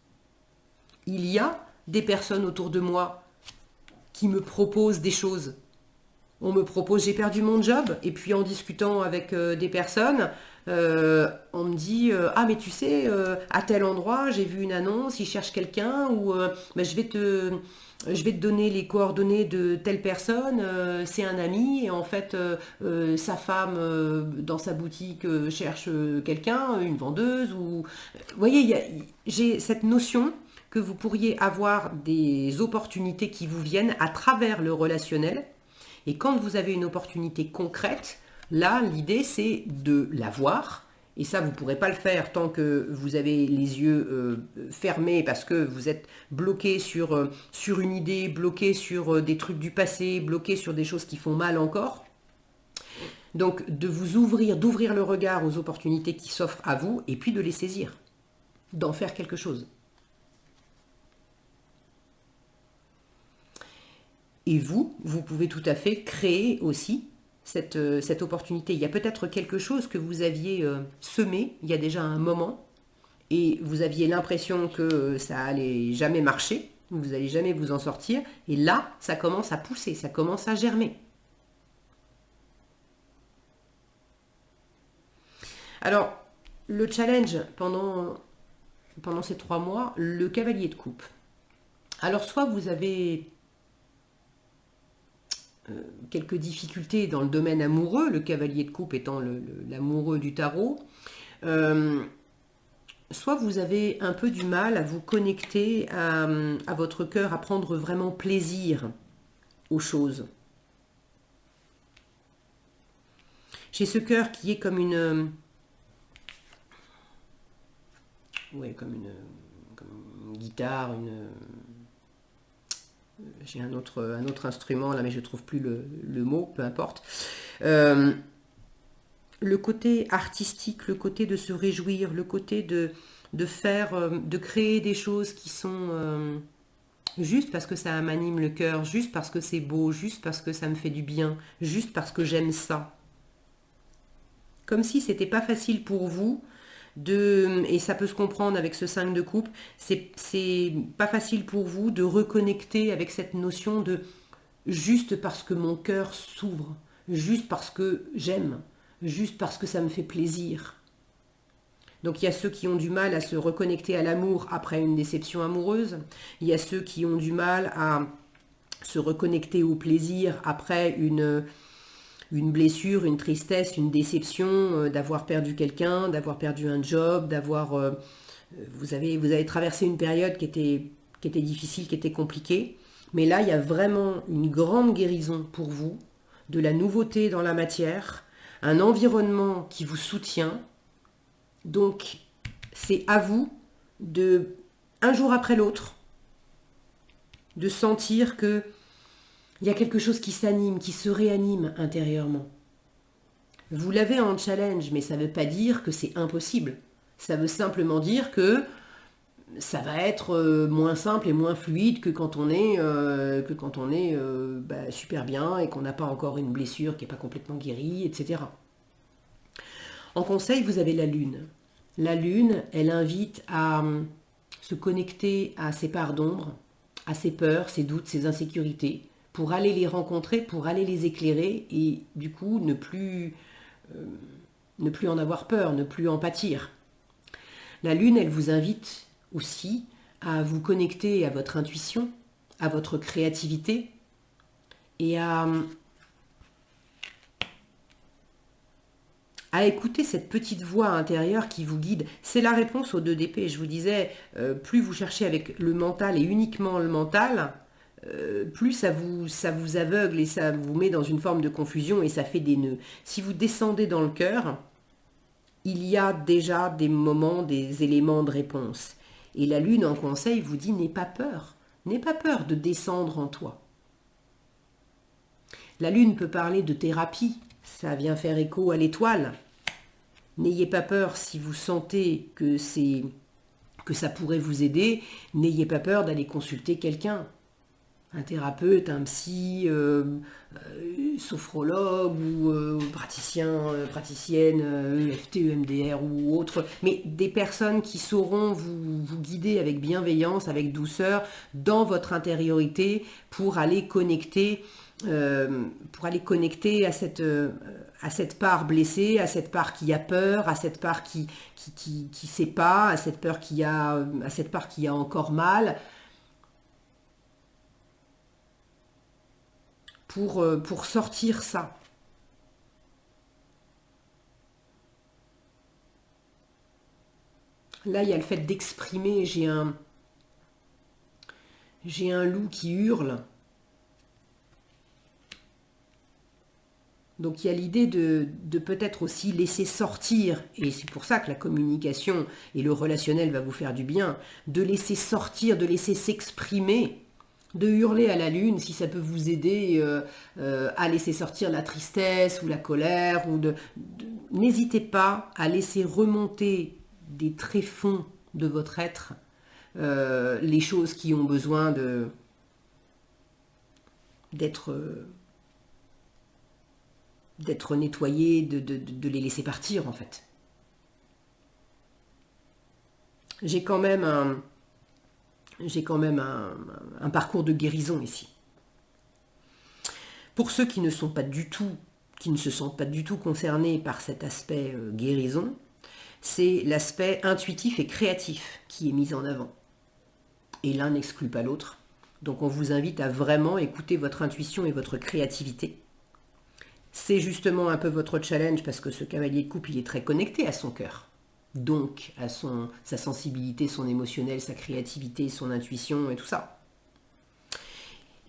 Il y a des personnes autour de moi qui me proposent des choses. On me propose, j'ai perdu mon job, et puis en discutant avec des personnes, on me dit ah mais tu sais à tel endroit j'ai vu une annonce, ils cherchent quelqu'un, ou je vais te donner les coordonnées de telle personne, c'est un ami et en fait sa femme dans sa boutique cherche quelqu'un, une vendeuse, ou vous voyez, j'ai cette notion que vous pourriez avoir des opportunités qui vous viennent à travers le relationnel. Et quand vous avez une opportunité concrète, là, l'idée, c'est de la voir. Et ça, vous ne pourrez pas le faire tant que vous avez les yeux fermés parce que vous êtes bloqué sur une idée, bloqué sur des trucs du passé, bloqué sur des choses qui font mal encore. Donc, de vous ouvrir, d'ouvrir le regard aux opportunités qui s'offrent à vous et puis de les saisir, d'en faire quelque chose. Et vous pouvez tout à fait créer aussi cette opportunité. Il y a peut-être quelque chose que vous aviez semé il y a déjà un moment et vous aviez l'impression que ça allait jamais marcher, Vous n'allez jamais vous en sortir. Et là, ça commence à pousser, ça commence à germer. Alors, le challenge pendant ces 3 mois, le cavalier de coupe. Alors, soit vous avez quelques difficultés dans le domaine amoureux, le cavalier de coupe étant l'amoureux du tarot, soit vous avez un peu du mal à vous connecter à votre cœur, à prendre vraiment plaisir aux choses. J'ai ce cœur qui est comme une guitare, j'ai un autre instrument là, mais je ne trouve plus le mot, peu importe. Le côté artistique, le côté de se réjouir, le côté de créer des choses qui sont juste parce que ça m'anime le cœur, juste parce que c'est beau, juste parce que ça me fait du bien, juste parce que j'aime ça. Comme si c'était pas facile pour vous et ça peut se comprendre avec ce 5 de coupe, c'est pas facile pour vous de reconnecter avec cette notion de juste parce que mon cœur s'ouvre, juste parce que j'aime, juste parce que ça me fait plaisir. Donc il y a ceux qui ont du mal à se reconnecter à l'amour après une déception amoureuse, il y a ceux qui ont du mal à se reconnecter au plaisir après une blessure, une tristesse, une déception, d'avoir perdu quelqu'un, d'avoir perdu un job, vous avez traversé une période qui était difficile, qui était compliquée. Mais là, il y a vraiment une grande guérison pour vous, de la nouveauté dans la matière, un environnement qui vous soutient. Donc, c'est à vous un jour après l'autre, de sentir que il y a quelque chose qui s'anime, qui se réanime intérieurement. Vous l'avez en challenge, mais ça ne veut pas dire que c'est impossible. Ça veut simplement dire que ça va être moins simple et moins fluide que quand on est, super bien et qu'on n'a pas encore une blessure qui n'est pas complètement guérie, etc. En conseil, vous avez la lune. La lune, elle invite à se connecter à ses parts d'ombre, à ses peurs, ses doutes, ses insécurités, pour aller les rencontrer, pour aller les éclairer et du coup ne plus en avoir peur, ne plus en pâtir. La lune, elle vous invite aussi à vous connecter à votre intuition, à votre créativité et à écouter cette petite voix intérieure qui vous guide. C'est la réponse aux 2 d'épée. Je vous disais, plus vous cherchez avec le mental et uniquement le mental, plus ça vous aveugle et ça vous met dans une forme de confusion et ça fait des nœuds. Si vous descendez dans le cœur, il y a déjà des moments, des éléments de réponse. Et la lune en conseil vous dit, n'aie pas peur de descendre en toi. La lune peut parler de thérapie, ça vient faire écho à l'étoile. N'ayez pas peur si vous sentez que ça pourrait vous aider, n'ayez pas peur d'aller consulter quelqu'un. Un thérapeute, un psy, sophrologue ou praticienne, EFT, EMDR ou autre, mais des personnes qui sauront vous guider avec bienveillance, avec douceur, dans votre intériorité pour aller connecter à cette part blessée, à cette part qui a peur, à cette part qui sait pas, à cette part qui a encore mal. Pour sortir ça. Là, il y a le fait d'exprimer. J'ai un loup qui hurle. Donc il y a l'idée de peut-être aussi laisser sortir, et c'est pour ça que la communication et le relationnel va vous faire du bien, de laisser sortir, de laisser s'exprimer, de hurler à la lune si ça peut vous aider à laisser sortir la tristesse ou la colère. N'hésitez pas à laisser remonter des tréfonds de votre être les choses qui ont besoin d'être nettoyées, de les laisser partir en fait. J'ai quand même j'ai quand même un parcours de guérison ici. Pour ceux qui ne sont pas du tout, qui ne se sentent pas du tout concernés par cet aspect guérison, c'est l'aspect intuitif et créatif qui est mis en avant. Et l'un n'exclut pas l'autre. Donc on vous invite à vraiment écouter votre intuition et votre créativité. C'est justement un peu votre challenge parce que ce cavalier de coupe, il est très connecté à son cœur. Donc à sa sensibilité, son émotionnel, sa créativité, son intuition et tout ça.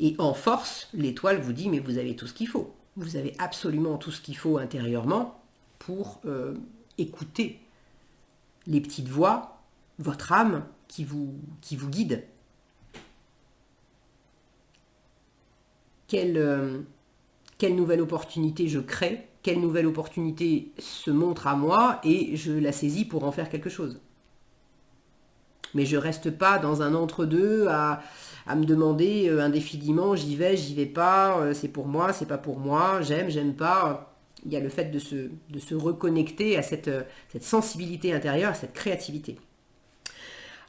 Et en force, l'étoile vous dit, mais vous avez tout ce qu'il faut. Vous avez absolument tout ce qu'il faut intérieurement pour écouter les petites voix, votre âme qui vous guide. Quelle nouvelle opportunité je crée, quelle nouvelle opportunité se montre à moi et je la saisis pour en faire quelque chose. Mais je ne reste pas dans un entre-deux à me demander indéfiniment, j'y vais pas, c'est pour moi, c'est pas pour moi, j'aime pas. Il y a le fait de se reconnecter à cette sensibilité intérieure, à cette créativité.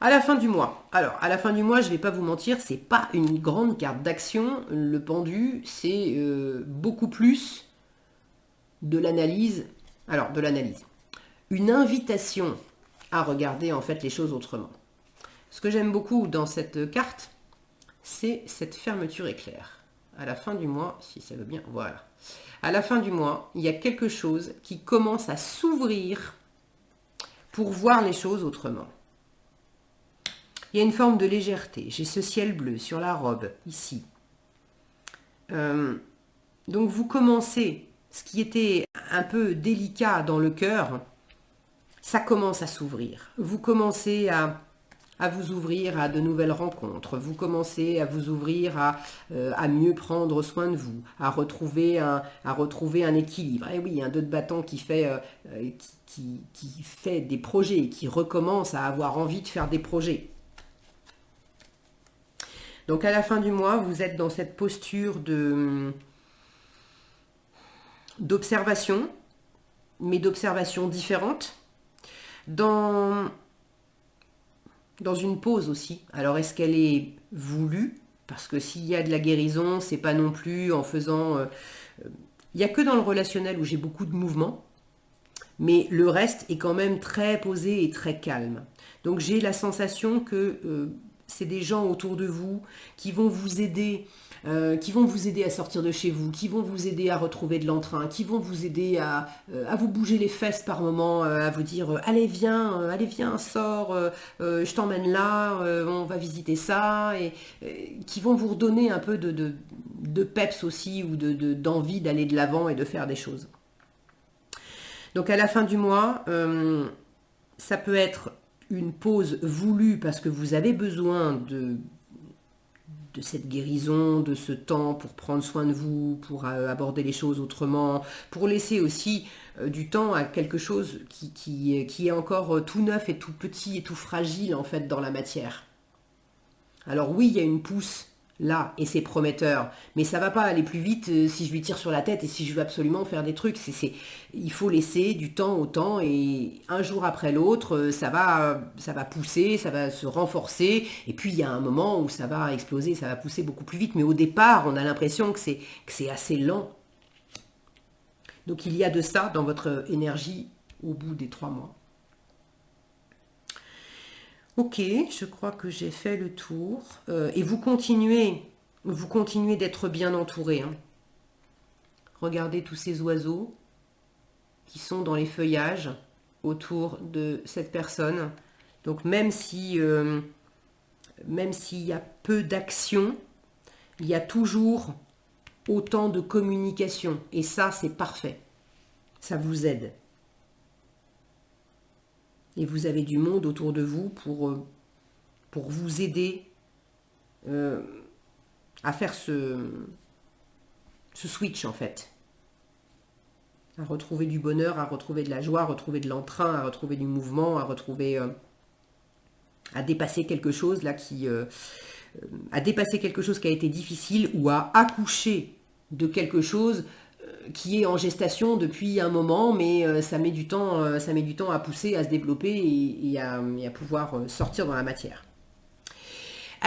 À la fin du mois. Alors, à la fin du mois, je ne vais pas vous mentir, c'est pas une grande carte d'action. Le pendu, c'est beaucoup plus de l'analyse. Alors, de l'analyse. Une invitation à regarder en fait les choses autrement. Ce que j'aime beaucoup dans cette carte, c'est cette fermeture éclair. À la fin du mois, si ça veut bien, voilà. À la fin du mois, il y a quelque chose qui commence à s'ouvrir pour voir les choses autrement. Il y a une forme de légèreté. J'ai ce ciel bleu sur la robe, ici. Donc vous commencez, ce qui était un peu délicat dans le cœur, ça commence à s'ouvrir. Vous commencez à vous ouvrir à de nouvelles rencontres. Vous commencez à vous ouvrir à mieux prendre soin de vous, à retrouver un équilibre. Et oui, un 2 de bâton qui fait des projets, qui recommence à avoir envie de faire des projets. Donc à la fin du mois, vous êtes dans cette posture d'observation, mais d'observation différente, dans une pause aussi. Alors est-ce qu'elle est voulue? Parce que s'il y a de la guérison, c'est pas non plus en faisant... Il n'y a que dans le relationnel où j'ai beaucoup de mouvements, mais le reste est quand même très posé et très calme. Donc j'ai la sensation que... c'est des gens autour de vous qui vont vous aider à sortir de chez vous, qui vont vous aider à retrouver de l'entrain, qui vont vous aider à vous bouger les fesses par moment, à vous dire allez viens, sors, je t'emmène là, on va visiter ça, et qui vont vous redonner un peu de peps aussi ou d'envie d'aller de l'avant et de faire des choses. Donc à la fin du mois, ça peut être une pause voulue parce que vous avez besoin de cette guérison, de ce temps pour prendre soin de vous, pour aborder les choses autrement, pour laisser aussi du temps à quelque chose qui est encore tout neuf et tout petit et tout fragile en fait dans la matière. Alors oui, il y a une pousse là et c'est prometteur, mais ça va pas aller plus vite si je lui tire sur la tête et si je veux absolument faire des trucs. Il faut laisser du temps au temps et un jour après l'autre, ça va pousser, ça va se renforcer et puis il y a un moment où ça va exploser, ça va pousser beaucoup plus vite. Mais au départ, on a l'impression que c'est assez lent. Donc il y a de ça dans votre énergie au bout des 3 mois. Ok, je crois que j'ai fait le tour. Et vous continuez d'être bien entouré. Hein. Regardez tous ces oiseaux qui sont dans les feuillages autour de cette personne. Donc même s'il y a peu d'action, il y a toujours autant de communication. Et ça, c'est parfait. Ça vous aide. Et vous avez du monde autour de vous pour vous aider à faire ce switch en fait. À retrouver du bonheur, à retrouver de la joie, à retrouver de l'entrain, à retrouver du mouvement, à dépasser quelque chose là à dépasser quelque chose qui a été difficile ou à accoucher de quelque chose qui est en gestation depuis un moment, mais ça met du temps à pousser, à se développer et à pouvoir sortir dans la matière.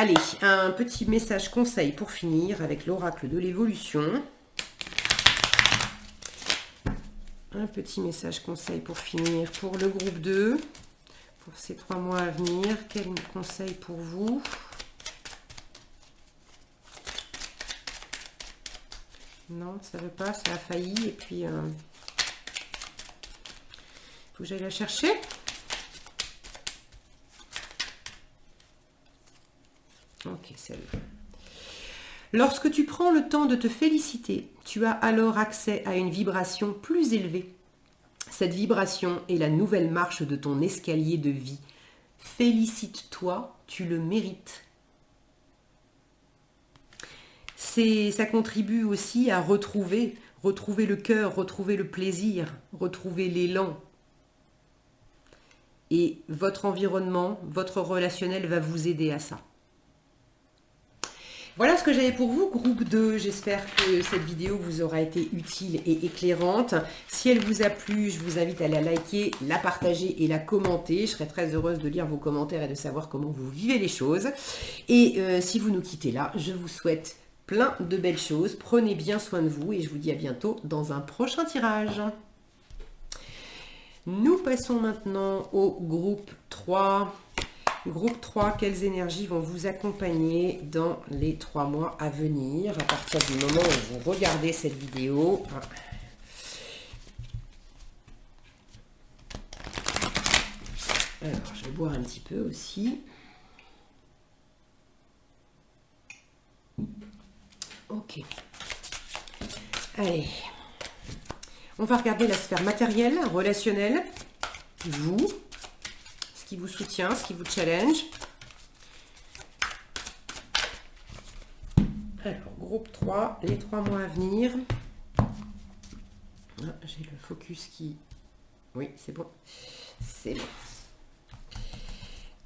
Allez, un petit message conseil pour finir avec l'oracle de l'évolution. Un petit message conseil pour finir pour le groupe 2. Pour ces 3 mois à venir, quel conseil pour vous? Non, ça ne veut pas, ça a failli. Et puis, il faut que j'aille la chercher. Ok, celle-là. Lorsque tu prends le temps de te féliciter, tu as alors accès à une vibration plus élevée. Cette vibration est la nouvelle marche de ton escalier de vie. Félicite-toi, tu le mérites. Ça contribue aussi à retrouver le cœur, retrouver le plaisir, retrouver l'élan. Et votre environnement, votre relationnel va vous aider à ça. Voilà ce que j'avais pour vous, groupe 2. J'espère que cette vidéo vous aura été utile et éclairante. Si elle vous a plu, je vous invite à la liker, la partager et la commenter. Je serai très heureuse de lire vos commentaires et de savoir comment vous vivez les choses. Et si vous nous quittez là, je vous souhaite plein de belles choses. Prenez bien soin de vous et je vous dis à bientôt dans un prochain tirage. Nous passons maintenant au groupe 3. Groupe 3, quelles énergies vont vous accompagner dans les 3 mois à venir, à partir du moment où vous regardez cette vidéo. Alors, je vais boire un petit peu aussi. Ok. Allez. On va regarder la sphère matérielle, relationnelle. Vous. Qui vous soutient, ce qui vous challenge. Alors, groupe 3, les 3 mois à venir. Ah, j'ai le focus qui... Oui, c'est bon. C'est bon.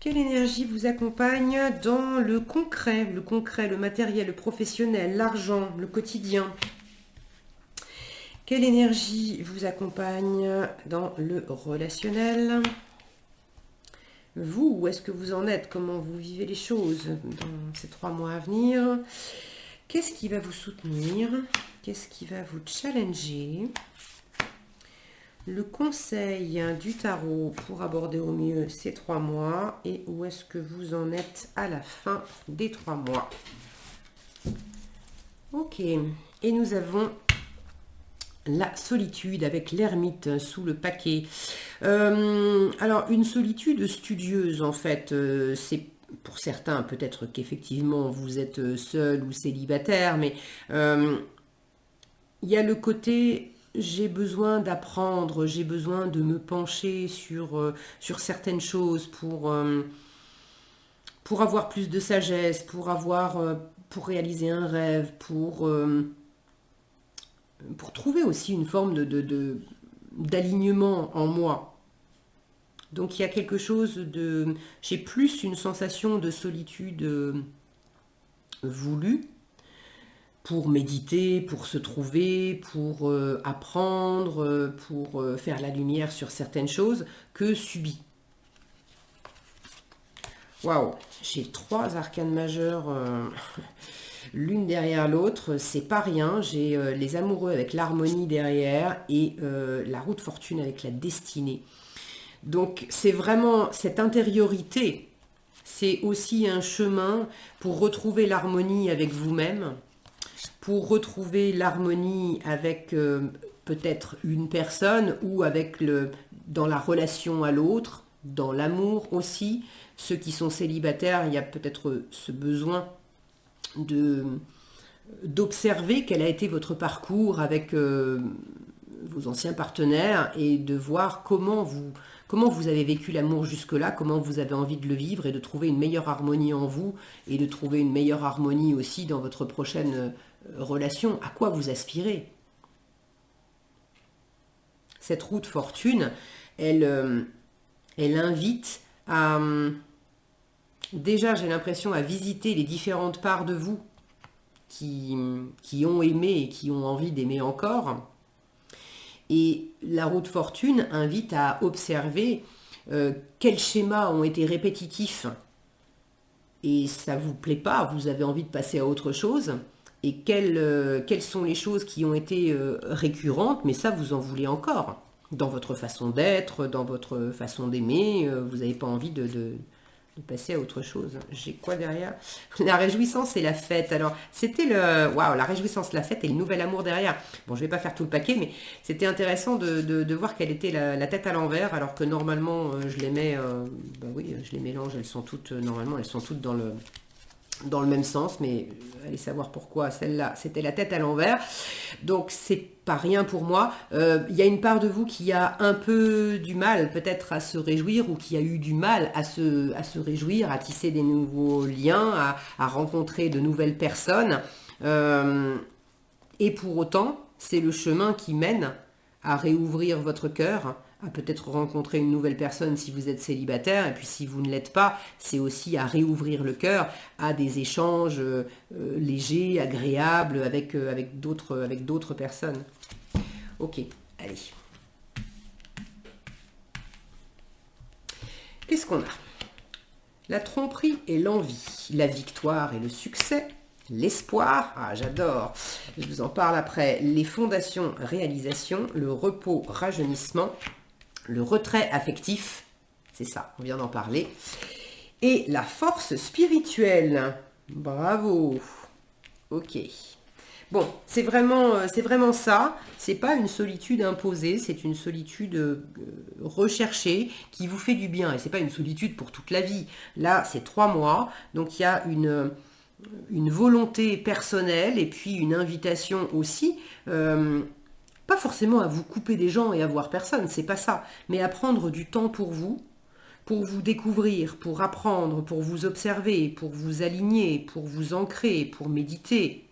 Quelle énergie vous accompagne dans le concret, le matériel, le professionnel, l'argent, le quotidien? Quelle énergie vous accompagne dans le relationnel? Vous, où est-ce que vous en êtes? Comment vous vivez les choses dans ces 3 mois à venir? Qu'est-ce qui va vous soutenir? Qu'est-ce qui va vous challenger? Le conseil du tarot pour aborder au mieux ces 3 mois. Et où est-ce que vous en êtes à la fin des 3 mois? Ok. Et nous avons la solitude avec l'ermite sous le paquet. Alors, une solitude studieuse, en fait. C'est pour certains, peut-être qu'effectivement, vous êtes seul ou célibataire, mais il y a le côté, j'ai besoin d'apprendre, j'ai besoin de me pencher sur certaines choses pour avoir plus de sagesse, pour réaliser un rêve, pour trouver aussi une forme d'alignement en moi. Donc il y a quelque chose de... J'ai plus une sensation de solitude voulue pour méditer, pour se trouver, pour apprendre, pour faire la lumière sur certaines choses que subie. Waouh, j'ai 3 arcanes majeures... l'une derrière l'autre, c'est pas rien. J'ai les amoureux avec l'harmonie derrière et la roue de fortune avec la destinée. Donc c'est vraiment cette intériorité, c'est aussi un chemin pour retrouver l'harmonie avec vous-même, pour retrouver l'harmonie avec peut-être une personne ou dans la relation à l'autre, dans l'amour aussi. Ceux qui sont célibataires, il y a peut-être ce besoin d'observer quel a été votre parcours avec vos anciens partenaires et de voir comment vous avez vécu l'amour jusque-là, comment vous avez envie de le vivre et de trouver une meilleure harmonie en vous et de trouver une meilleure harmonie aussi dans votre prochaine relation. À quoi vous aspirez? Cette roue de fortune, elle invite à... Déjà, j'ai l'impression à visiter les différentes parts de vous qui ont aimé et qui ont envie d'aimer encore. Et la roue de fortune invite à observer quels schémas ont été répétitifs et ça vous plaît pas, vous avez envie de passer à autre chose, et quelles sont les choses qui ont été récurrentes, mais ça vous en voulez encore, dans votre façon d'être, dans votre façon d'aimer, vous n'avez pas envie de passer à autre chose. J'ai quoi derrière? La réjouissance et la fête. Alors, c'était le... Waouh, la réjouissance, la fête et le nouvel amour derrière. Bon, je vais pas faire tout le paquet, mais c'était intéressant de voir quelle était la tête à l'envers, alors que normalement, je les mets... bah oui, je les mélange, elles sont toutes... normalement, elles sont toutes dans le même sens, mais allez savoir pourquoi celle-là, c'était la tête à l'envers. Donc, c'est pas rien pour moi. Il y a une part de vous qui a un peu du mal peut-être à se réjouir, ou qui a eu du mal à se réjouir, à tisser des nouveaux liens, à rencontrer de nouvelles personnes. Et pour autant, c'est le chemin qui mène à réouvrir votre cœur, à peut-être rencontrer une nouvelle personne si vous êtes célibataire, et puis si vous ne l'êtes pas, c'est aussi à réouvrir le cœur à des échanges légers, agréables avec d'autres personnes. Ok, allez. Qu'est-ce qu'on a? La tromperie et l'envie, la victoire et le succès, l'espoir, ah j'adore, je vous en parle après, les fondations, réalisation, le repos, rajeunissement, le retrait affectif, c'est ça, on vient d'en parler, et la force spirituelle. Bravo. Ok. Bon, c'est vraiment ça. C'est pas une solitude imposée, c'est une solitude recherchée qui vous fait du bien. Et c'est pas une solitude pour toute la vie. Là, c'est 3 mois, donc il y a une volonté personnelle et puis une invitation aussi. Pas forcément à vous couper des gens et à voir personne, c'est pas ça, mais à prendre du temps pour vous découvrir, pour apprendre, pour vous observer, pour vous aligner, pour vous ancrer, pour méditer,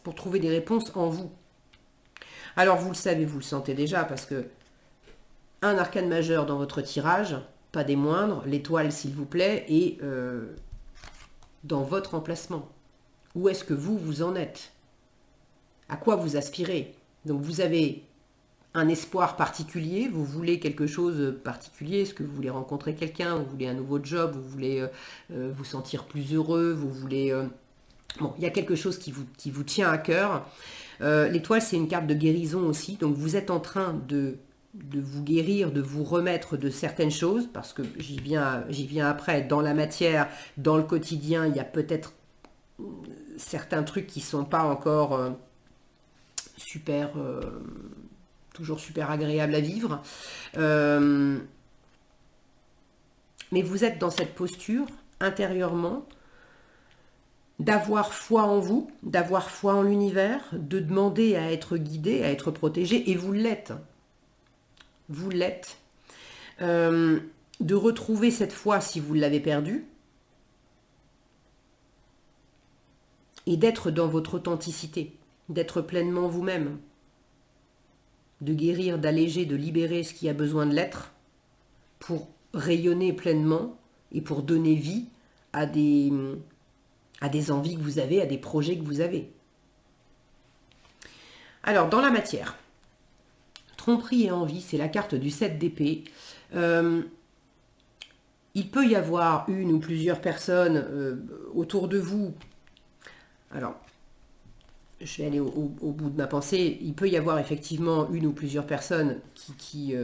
pour trouver des réponses en vous. Alors vous le savez, vous le sentez déjà, parce que un arcane majeur dans votre tirage, pas des moindres, l'étoile s'il vous plaît, et dans votre emplacement. Où est-ce que vous en êtes? À quoi vous aspirez? Donc vous avez un espoir particulier, vous voulez quelque chose de particulier, est-ce que vous voulez rencontrer quelqu'un, vous voulez un nouveau job, vous voulez vous sentir plus heureux, vous voulez... Bon, il y a quelque chose qui vous tient à cœur. L'étoile, c'est une carte de guérison aussi, donc vous êtes en train de vous guérir, de vous remettre de certaines choses, parce que j'y viens après, dans la matière, dans le quotidien, il y a peut-être certains trucs qui ne sont pas encore toujours super agréables à vivre. Mais vous êtes dans cette posture, intérieurement, d'avoir foi en vous, d'avoir foi en l'univers, de demander à être guidé, à être protégé, et vous l'êtes. Vous l'êtes. De retrouver cette foi si vous l'avez perdue, et d'être dans votre authenticité, d'être pleinement vous-même, de guérir, d'alléger, de libérer ce qui a besoin de l'être, pour rayonner pleinement et pour donner vie à des envies que vous avez, à des projets que vous avez. Alors, dans la matière, tromperie et envie, c'est la carte du 7 d'épée. Il peut y avoir une ou plusieurs personnes autour de vous. Alors, je vais aller au bout de ma pensée. Il peut y avoir effectivement une ou plusieurs personnes qui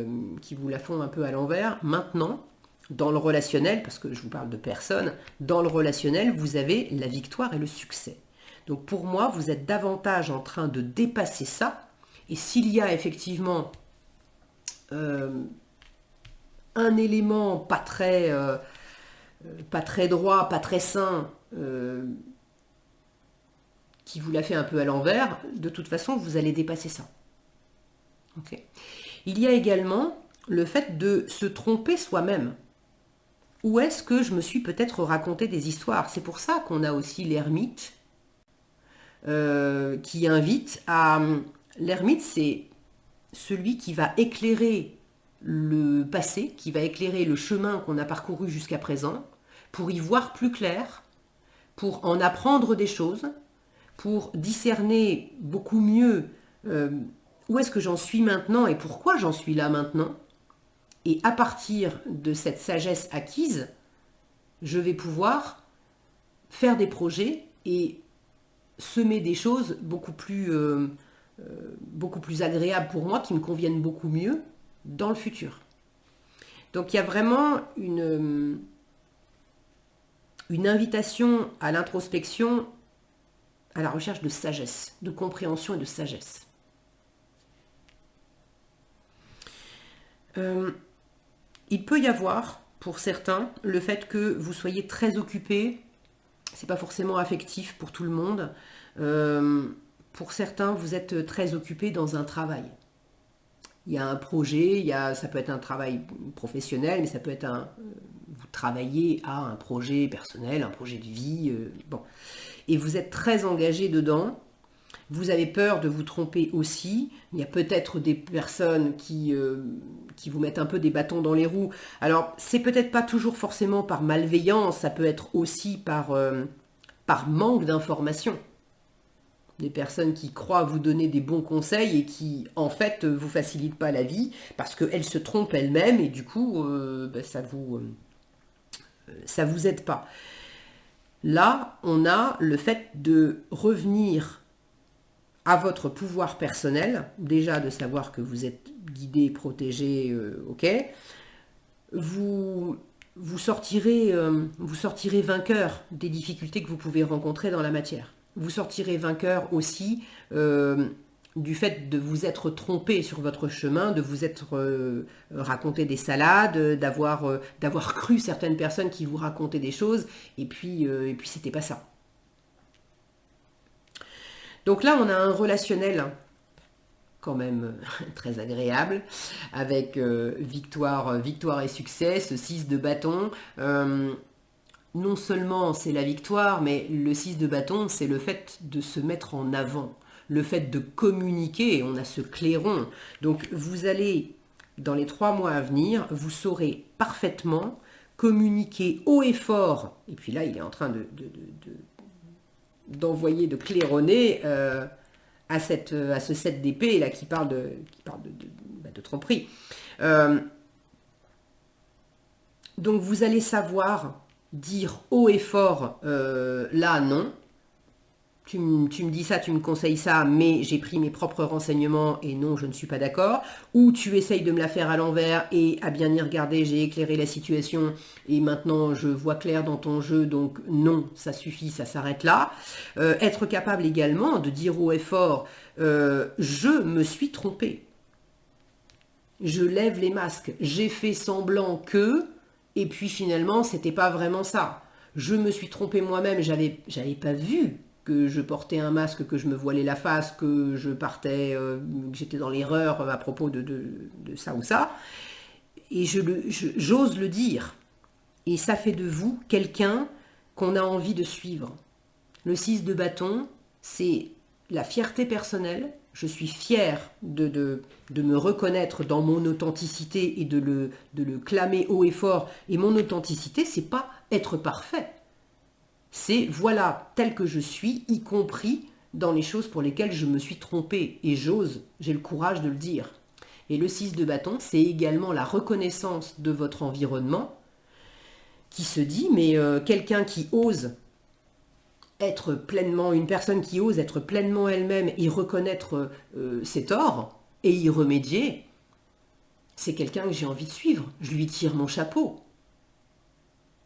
vous la font un peu à l'envers. Maintenant, dans le relationnel, parce que je vous parle de personnes, dans le relationnel, vous avez la victoire et le succès. Donc pour moi, vous êtes davantage en train de dépasser ça. Et s'il y a effectivement un élément pas très droit, pas très sain, qui vous l'a fait un peu à l'envers, de toute façon, vous allez dépasser ça. Okay. Il y a également le fait de se tromper soi-même. Où est-ce que je me suis peut-être raconté des histoires? C'est pour ça qu'on a aussi l'ermite qui invite à... L'ermite, c'est celui qui va éclairer le passé, qui va éclairer le chemin qu'on a parcouru jusqu'à présent, pour y voir plus clair, pour en apprendre des choses, pour discerner beaucoup mieux où est-ce que j'en suis maintenant et pourquoi j'en suis là maintenant. Et à partir de cette sagesse acquise, je vais pouvoir faire des projets et semer des choses beaucoup plus agréables pour moi, qui me conviennent beaucoup mieux dans le futur. Donc il y a vraiment une invitation à l'introspection, à la recherche de sagesse, de compréhension et de sagesse. Il peut y avoir, pour certains, le fait que vous soyez très occupé, c'est pas forcément affectif pour tout le monde. Pour certains, vous êtes très occupé dans un travail. Il y a un projet, ça peut être un travail professionnel, mais ça peut être vous travaillez à un projet personnel, un projet de vie, bon. Et vous êtes très engagé dedans. Vous avez peur de vous tromper aussi. Il y a peut-être des personnes qui vous mettent un peu des bâtons dans les roues. Alors, c'est peut-être pas toujours forcément par malveillance, ça peut être aussi par manque d'information. Des personnes qui croient vous donner des bons conseils et qui, en fait, vous facilitent pas la vie parce qu'elles se trompent elles-mêmes et du coup, ça vous aide pas. Là, on a le fait de revenir à votre pouvoir personnel, déjà de savoir que vous êtes guidé, protégé, ok. Vous sortirez vainqueur des difficultés que vous pouvez rencontrer dans la matière. Vous sortirez vainqueur aussi du fait de vous être trompé sur votre chemin, de vous être raconté des salades, d'avoir cru certaines personnes qui vous racontaient des choses, et puis c'était pas ça. Donc là, on a un relationnel quand même très agréable, avec victoire et succès, ce 6 de bâton. Non seulement c'est la victoire, mais le 6 de bâton, c'est le fait de se mettre en avant, le fait de communiquer, on a ce clairon. Donc vous allez, dans les 3 mois à venir, vous saurez parfaitement communiquer haut et fort, et puis là il est en train d'envoyer, de claironner à ce 7 d'épée là qui parle de tromperie. Donc vous allez savoir dire haut et fort, là non, tu me dis ça, tu me conseilles ça, mais j'ai pris mes propres renseignements et non, je ne suis pas d'accord. Ou tu essayes de me la faire à l'envers et à bien y regarder, j'ai éclairé la situation et maintenant je vois clair dans ton jeu, donc non, ça suffit, ça s'arrête là. Être capable également de dire haut et fort, je me suis trompé. Je lève les masques, j'ai fait semblant que, et puis finalement, c'était pas vraiment ça. Je me suis trompé moi-même, j'avais pas vu que je portais un masque, que je me voilais la face, que je partais, que j'étais dans l'erreur à propos de ça ou ça. Et j'ose le dire. Et ça fait de vous quelqu'un qu'on a envie de suivre. Le 6 de bâton, c'est la fierté personnelle. Je suis fière de me reconnaître dans mon authenticité et de le clamer haut et fort. Et mon authenticité, c'est pas être parfait. C'est voilà, tel que je suis, y compris dans les choses pour lesquelles je me suis trompée. Et j'ai le courage de le dire. Et le 6 de bâton, c'est également la reconnaissance de votre environnement qui se dit, mais quelqu'un qui ose être pleinement, une personne qui ose être pleinement elle-même et reconnaître ses torts et y remédier, c'est quelqu'un que j'ai envie de suivre. Je lui tire mon chapeau.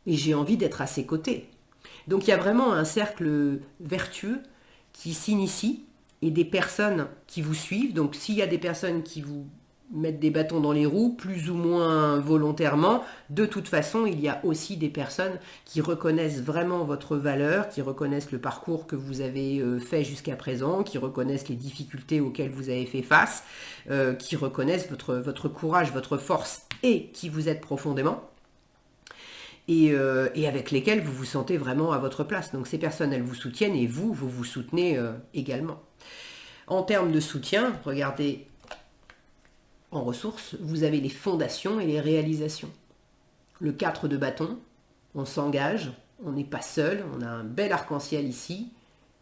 Et j'ai envie d'être à ses côtés. Donc il y a vraiment un cercle vertueux qui s'initie et des personnes qui vous suivent. Donc s'il y a des personnes qui vous mettent des bâtons dans les roues, plus ou moins volontairement, de toute façon, il y a aussi des personnes qui reconnaissent vraiment votre valeur, qui reconnaissent le parcours que vous avez fait jusqu'à présent, qui reconnaissent les difficultés auxquelles vous avez fait face, qui reconnaissent votre courage, votre force et qui vous êtes profondément. Et avec lesquelles vous vous sentez vraiment à votre place. Donc ces personnes, elles vous soutiennent et vous vous soutenez également. En termes de soutien, regardez, en ressources, vous avez les fondations et les réalisations. Le 4 de bâton, on s'engage, on n'est pas seul, on a un bel arc-en-ciel ici.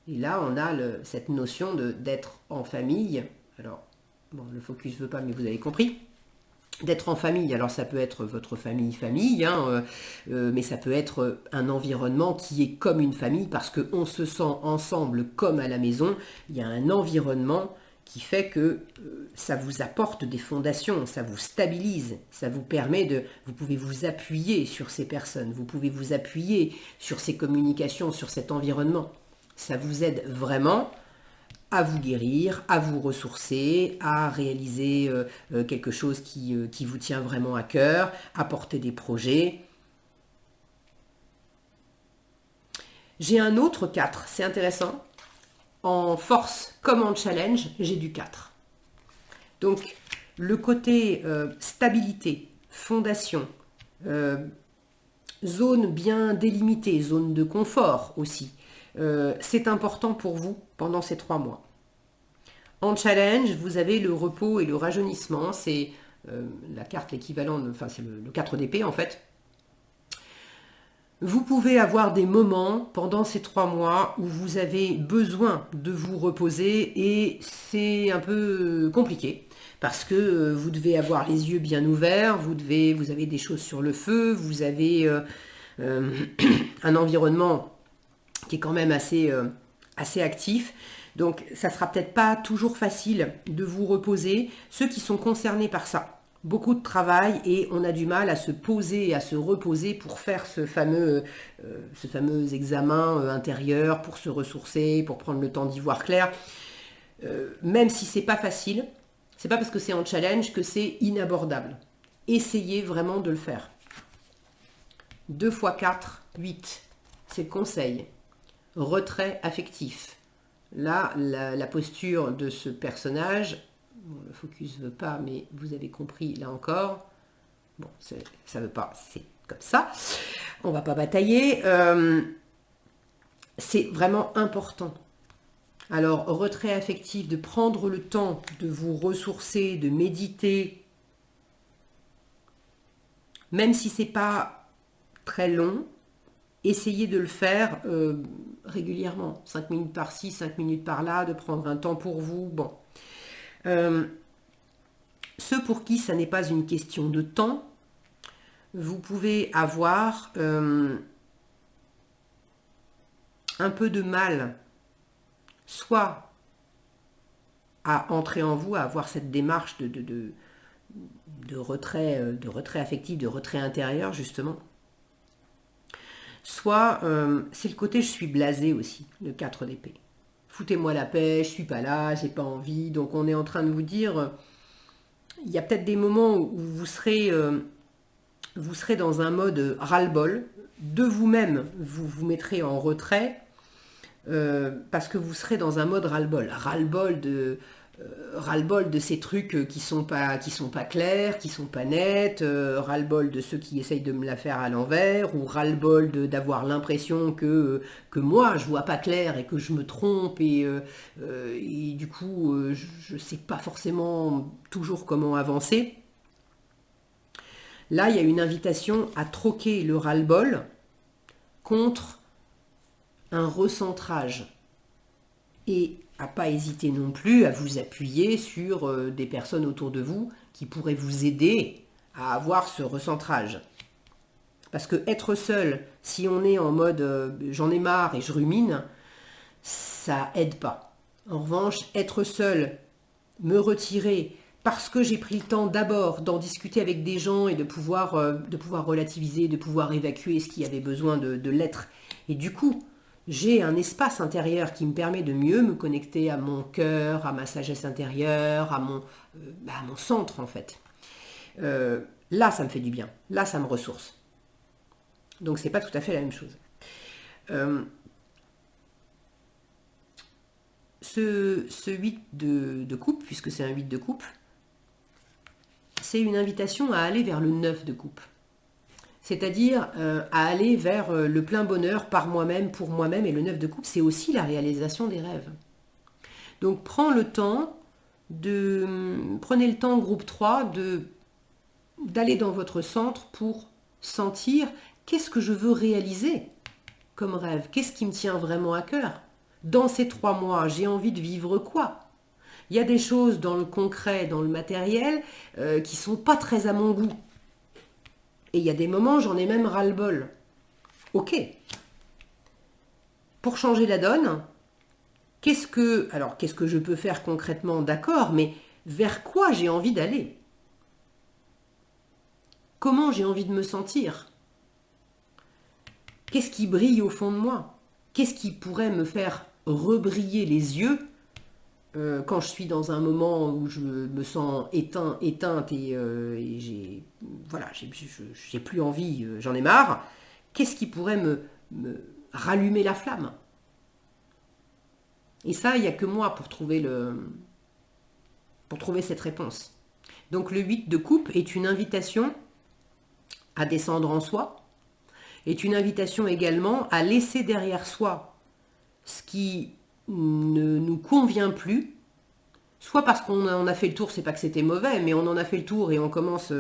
Et là, on a cette notion d'être en famille. Alors, bon, le focus ne veut pas, mais vous avez compris. d'être en famille. Alors ça peut être votre famille, hein, mais ça peut être un environnement qui est comme une famille parce qu'on se sent ensemble comme à la maison. Il y a un environnement qui fait que ça vous apporte des fondations, ça vous stabilise, ça vous permet de... Vous pouvez vous appuyer sur ces personnes, vous pouvez vous appuyer sur ces communications, sur cet environnement. Ça vous aide vraiment à vous guérir, à vous ressourcer, à réaliser quelque chose qui vous tient vraiment à cœur, à porter des projets. J'ai un autre 4, c'est intéressant. En force comme en challenge, j'ai du 4. Donc, le côté stabilité, fondation, zone bien délimitée, zone de confort aussi, c'est important pour vous pendant ces 3 mois. En challenge, vous avez le repos et le rajeunissement, c'est la carte l'équivalent, enfin c'est le 4 d'épée en fait. Vous pouvez avoir des moments pendant ces 3 mois où vous avez besoin de vous reposer et c'est un peu compliqué parce que vous devez avoir les yeux bien ouverts, vous avez des choses sur le feu, vous avez un environnement qui est quand même assez actif. Donc ça sera peut-être pas toujours facile de vous reposer. Ceux qui sont concernés par ça, beaucoup de travail et on a du mal à se poser et à se reposer pour faire ce fameux examen intérieur, pour se ressourcer, pour prendre le temps d'y voir clair. Même si c'est pas facile, c'est pas parce que c'est en challenge que c'est inabordable. Essayez vraiment de le faire. 2 x 4, 8. C'est le conseil. Retrait affectif. Là, la posture de ce personnage, bon, le focus ne veut pas, mais vous avez compris là encore. Bon, ça ne veut pas, c'est comme ça. On ne va pas batailler. C'est vraiment important. Alors, retrait affectif, de prendre le temps de vous ressourcer, de méditer, même si ce n'est pas très long, essayez de le faire régulièrement, 5 minutes par-ci, 5 minutes par-là, de prendre un temps pour vous. Bon. Ceux pour qui ça n'est pas une question de temps, vous pouvez avoir un peu de mal, soit à entrer en vous, à avoir cette démarche de retrait affectif, de retrait intérieur, justement. Soit c'est le côté je suis blasé aussi, le 4 d'épée. Foutez-moi la paix, je suis pas là, j'ai pas envie. Donc on est en train de vous dire, il y a peut-être des moments où vous serez dans un mode ras-le-bol. De vous-même, vous vous mettrez en retrait parce que vous serez dans un mode ras-le-bol. Ras-le-bol de ces trucs qui sont pas clairs, qui sont pas nets, ras-le-bol de ceux qui essayent de me la faire à l'envers, ou ras-le-bol d'avoir l'impression que moi je vois pas clair et que je me trompe et du coup je sais pas forcément toujours comment avancer. Là il y a une invitation à troquer le ras-le-bol contre un recentrage et à pas hésiter non plus à vous appuyer sur des personnes autour de vous qui pourraient vous aider à avoir ce recentrage. Parce que être seul, si on est en mode j'en ai marre et je rumine, ça aide pas. En revanche, être seul, me retirer parce que j'ai pris le temps d'abord d'en discuter avec des gens et de pouvoir relativiser, de pouvoir évacuer ce qui avait besoin de l'être. Et du coup, j'ai un espace intérieur qui me permet de mieux me connecter à mon cœur, à ma sagesse intérieure, à mon centre en fait. Là, ça me fait du bien. Là, ça me ressource. Donc, c'est pas tout à fait la même chose. Ce 8 de coupe, puisque c'est un 8 de coupe, c'est une invitation à aller vers le 9 de coupe. C'est-à-dire à aller vers le plein bonheur par moi-même, pour moi-même. Et le 9 de coupe, c'est aussi la réalisation des rêves. Donc prenez le temps, groupe 3, d'aller dans votre centre pour sentir qu'est-ce que je veux réaliser comme rêve, qu'est-ce qui me tient vraiment à cœur. Dans ces 3 mois, j'ai envie de vivre quoi? Il y a des choses dans le concret, dans le matériel, qui sont pas très à mon goût. Et il y a des moments, j'en ai même ras-le-bol. Ok. Pour changer la donne, qu'est-ce que je peux faire concrètement? D'accord, mais vers quoi j'ai envie d'aller? Comment j'ai envie de me sentir? Qu'est-ce qui brille au fond de moi? Qu'est-ce qui pourrait me faire rebriller les yeux quand je suis dans un moment où je me sens éteinte et j'ai plus envie, j'en ai marre? Qu'est-ce qui pourrait me rallumer la flamme? Et ça, il n'y a que moi pour trouver cette réponse. Donc le 8 de coupe est une invitation à descendre en soi, est une invitation également à laisser derrière soi ce qui ne nous convient plus, soit parce qu'on en a fait le tour, c'est pas que c'était mauvais, mais on en a fait le tour et on commence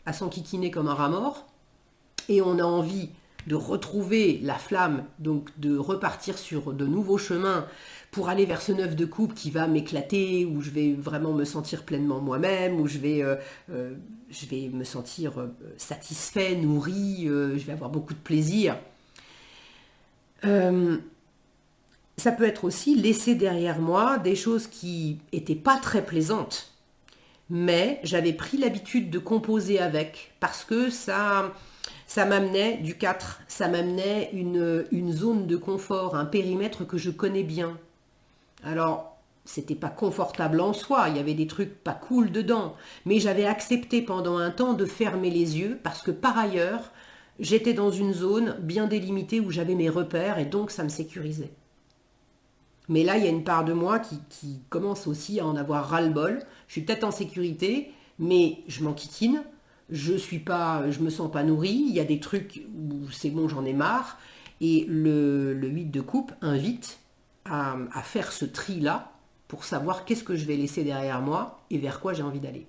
à s'enquiquiner comme un rat mort, et on a envie de retrouver la flamme, donc de repartir sur de nouveaux chemins pour aller vers ce 9 de coupe qui va m'éclater, où je vais vraiment me sentir pleinement moi-même, où je vais me sentir satisfait, nourri, je vais avoir beaucoup de plaisir. Ça peut être aussi laisser derrière moi des choses qui n'étaient pas très plaisantes, mais j'avais pris l'habitude de composer avec, parce que ça m'amenait du 4, ça m'amenait une zone de confort, un périmètre que je connais bien. Alors, c'était pas confortable en soi, il y avait des trucs pas cool dedans, mais j'avais accepté pendant un temps de fermer les yeux, parce que par ailleurs, j'étais dans une zone bien délimitée où j'avais mes repères, et donc ça me sécurisait. Mais là, il y a une part de moi qui commence aussi à en avoir ras-le-bol. Je suis peut-être en sécurité, mais je m'enquiquine. Je me sens pas nourrie. Il y a des trucs où c'est bon, j'en ai marre. Et le 8 de coupe invite à faire ce tri-là pour savoir qu'est-ce que je vais laisser derrière moi et vers quoi j'ai envie d'aller.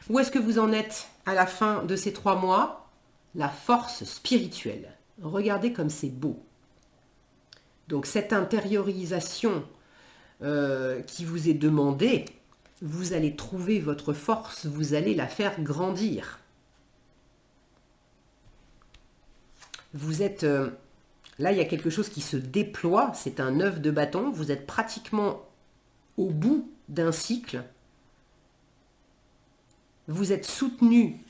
Où est-ce que vous en êtes à la fin de ces 3 mois? La force spirituelle. Regardez comme c'est beau. Donc cette intériorisation qui vous est demandée, vous allez trouver votre force, vous allez la faire grandir. Vous êtes... là, il y a quelque chose qui se déploie, c'est un 9 de bâton, vous êtes pratiquement au bout d'un cycle. Vous êtes soutenu,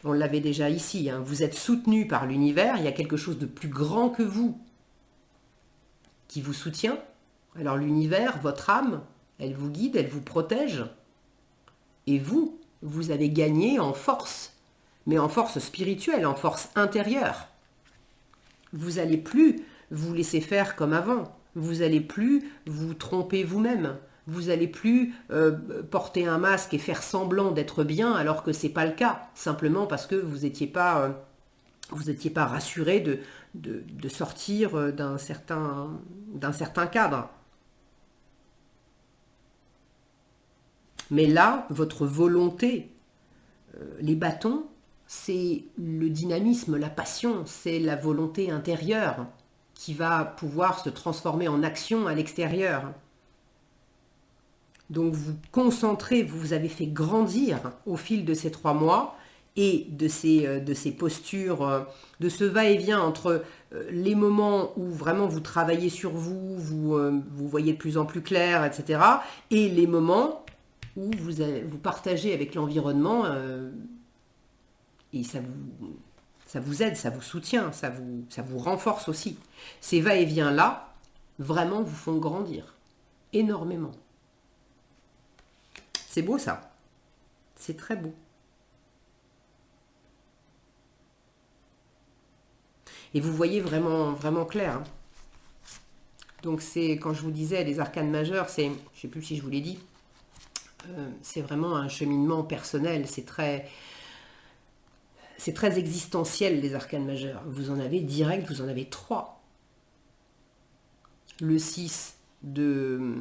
on l'avait déjà ici, hein, vous êtes soutenu par l'univers, il y a quelque chose de plus grand que vous qui vous soutient. Alors l'univers, votre âme, elle vous guide, elle vous protège. Et vous, vous avez gagné en force, mais en force spirituelle, en force intérieure. Vous n'allez plus vous laisser faire comme avant. Vous n'allez plus vous tromper vous-même. Vous n'allez plus porter un masque et faire semblant d'être bien alors que ce n'est pas le cas. Simplement parce que vous n'étiez pas rassuré de sortir d'un certain cadre. Mais là, votre volonté, les bâtons, c'est le dynamisme, la passion, c'est la volonté intérieure qui va pouvoir se transformer en action à l'extérieur. Donc vous concentrez, vous avez fait grandir au fil de ces 3 mois et de ces postures, de ce va-et-vient entre les moments où vraiment vous travaillez sur vous, vous voyez de plus en plus clair, etc. et les moments où vous partagez avec l'environnement et ça vous aide, ça vous soutient, ça vous renforce aussi. Ces va-et-vient-là, vraiment vous font grandir énormément. C'est beau ça, c'est très beau. Et vous voyez vraiment, vraiment clair. Hein. Donc c'est, quand je vous disais, les arcanes majeures, c'est, je ne sais plus si je vous l'ai dit, c'est vraiment un cheminement personnel, c'est très existentiel les arcanes majeures. Vous en avez direct, vous en avez 3. Le 6 de...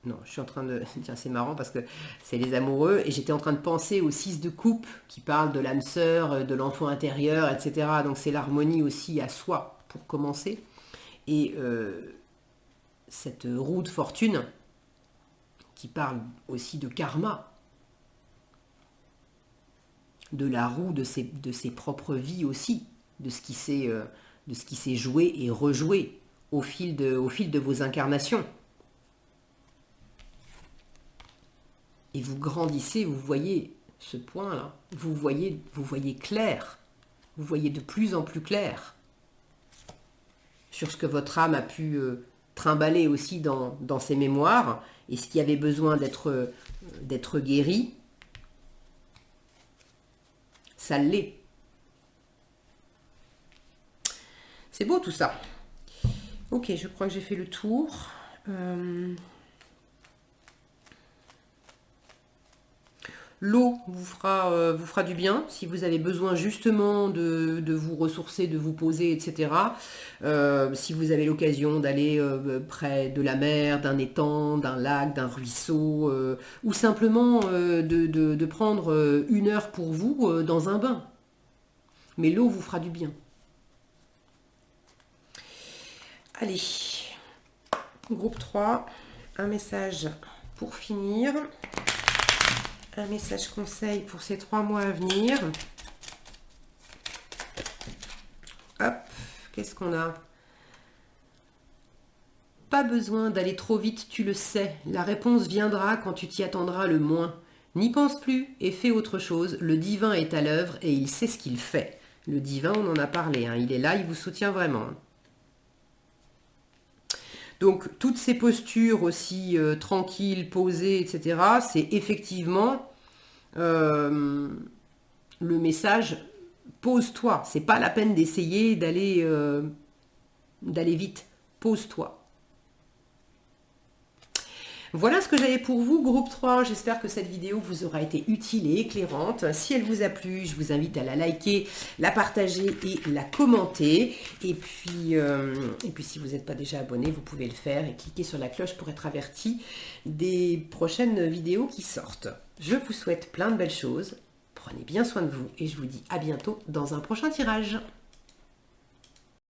Non, je suis en train de... Tiens, c'est marrant parce que c'est les amoureux. Et j'étais en train de penser au 6 de coupe qui parle de l'âme sœur, de l'enfant intérieur, etc. Donc c'est l'harmonie aussi à soi pour commencer. Et cette roue de fortune qui parle aussi de karma, de la roue de ses propres vies aussi, de ce qui s'est joué et rejoué au fil de vos incarnations. Et vous grandissez, vous voyez ce point-là, vous voyez clair, vous voyez de plus en plus clair sur ce que votre âme a pu trimballer aussi dans ses mémoires et ce qui avait besoin d'être guéri. Ça l'est. C'est beau tout ça. Ok, je crois que j'ai fait le tour. L'eau vous fera du bien si vous avez besoin justement de vous ressourcer, de vous poser, etc. Si vous avez l'occasion d'aller près de la mer, d'un étang, d'un lac, d'un ruisseau, ou simplement de prendre 1 heure pour vous dans un bain. Mais l'eau vous fera du bien. Allez, groupe 3, un message pour finir. Un message conseil pour ces 3 mois à venir. Hop, qu'est-ce qu'on a? Pas besoin d'aller trop vite, tu le sais. La réponse viendra quand tu t'y attendras le moins. N'y pense plus et fais autre chose. Le divin est à l'œuvre et il sait ce qu'il fait. Le divin, on en a parlé, hein. Il est là, il vous soutient vraiment. Donc, toutes ces postures aussi tranquilles, posées, etc., c'est effectivement le message « pose-toi ». C'est pas la peine d'essayer d'aller vite. Pose-toi. Voilà ce que j'avais pour vous, groupe 3. J'espère que cette vidéo vous aura été utile et éclairante. Si elle vous a plu, je vous invite à la liker, la partager et la commenter. Et puis si vous n'êtes pas déjà abonné, vous pouvez le faire et cliquer sur la cloche pour être averti des prochaines vidéos qui sortent. Je vous souhaite plein de belles choses. Prenez bien soin de vous et je vous dis à bientôt dans un prochain tirage.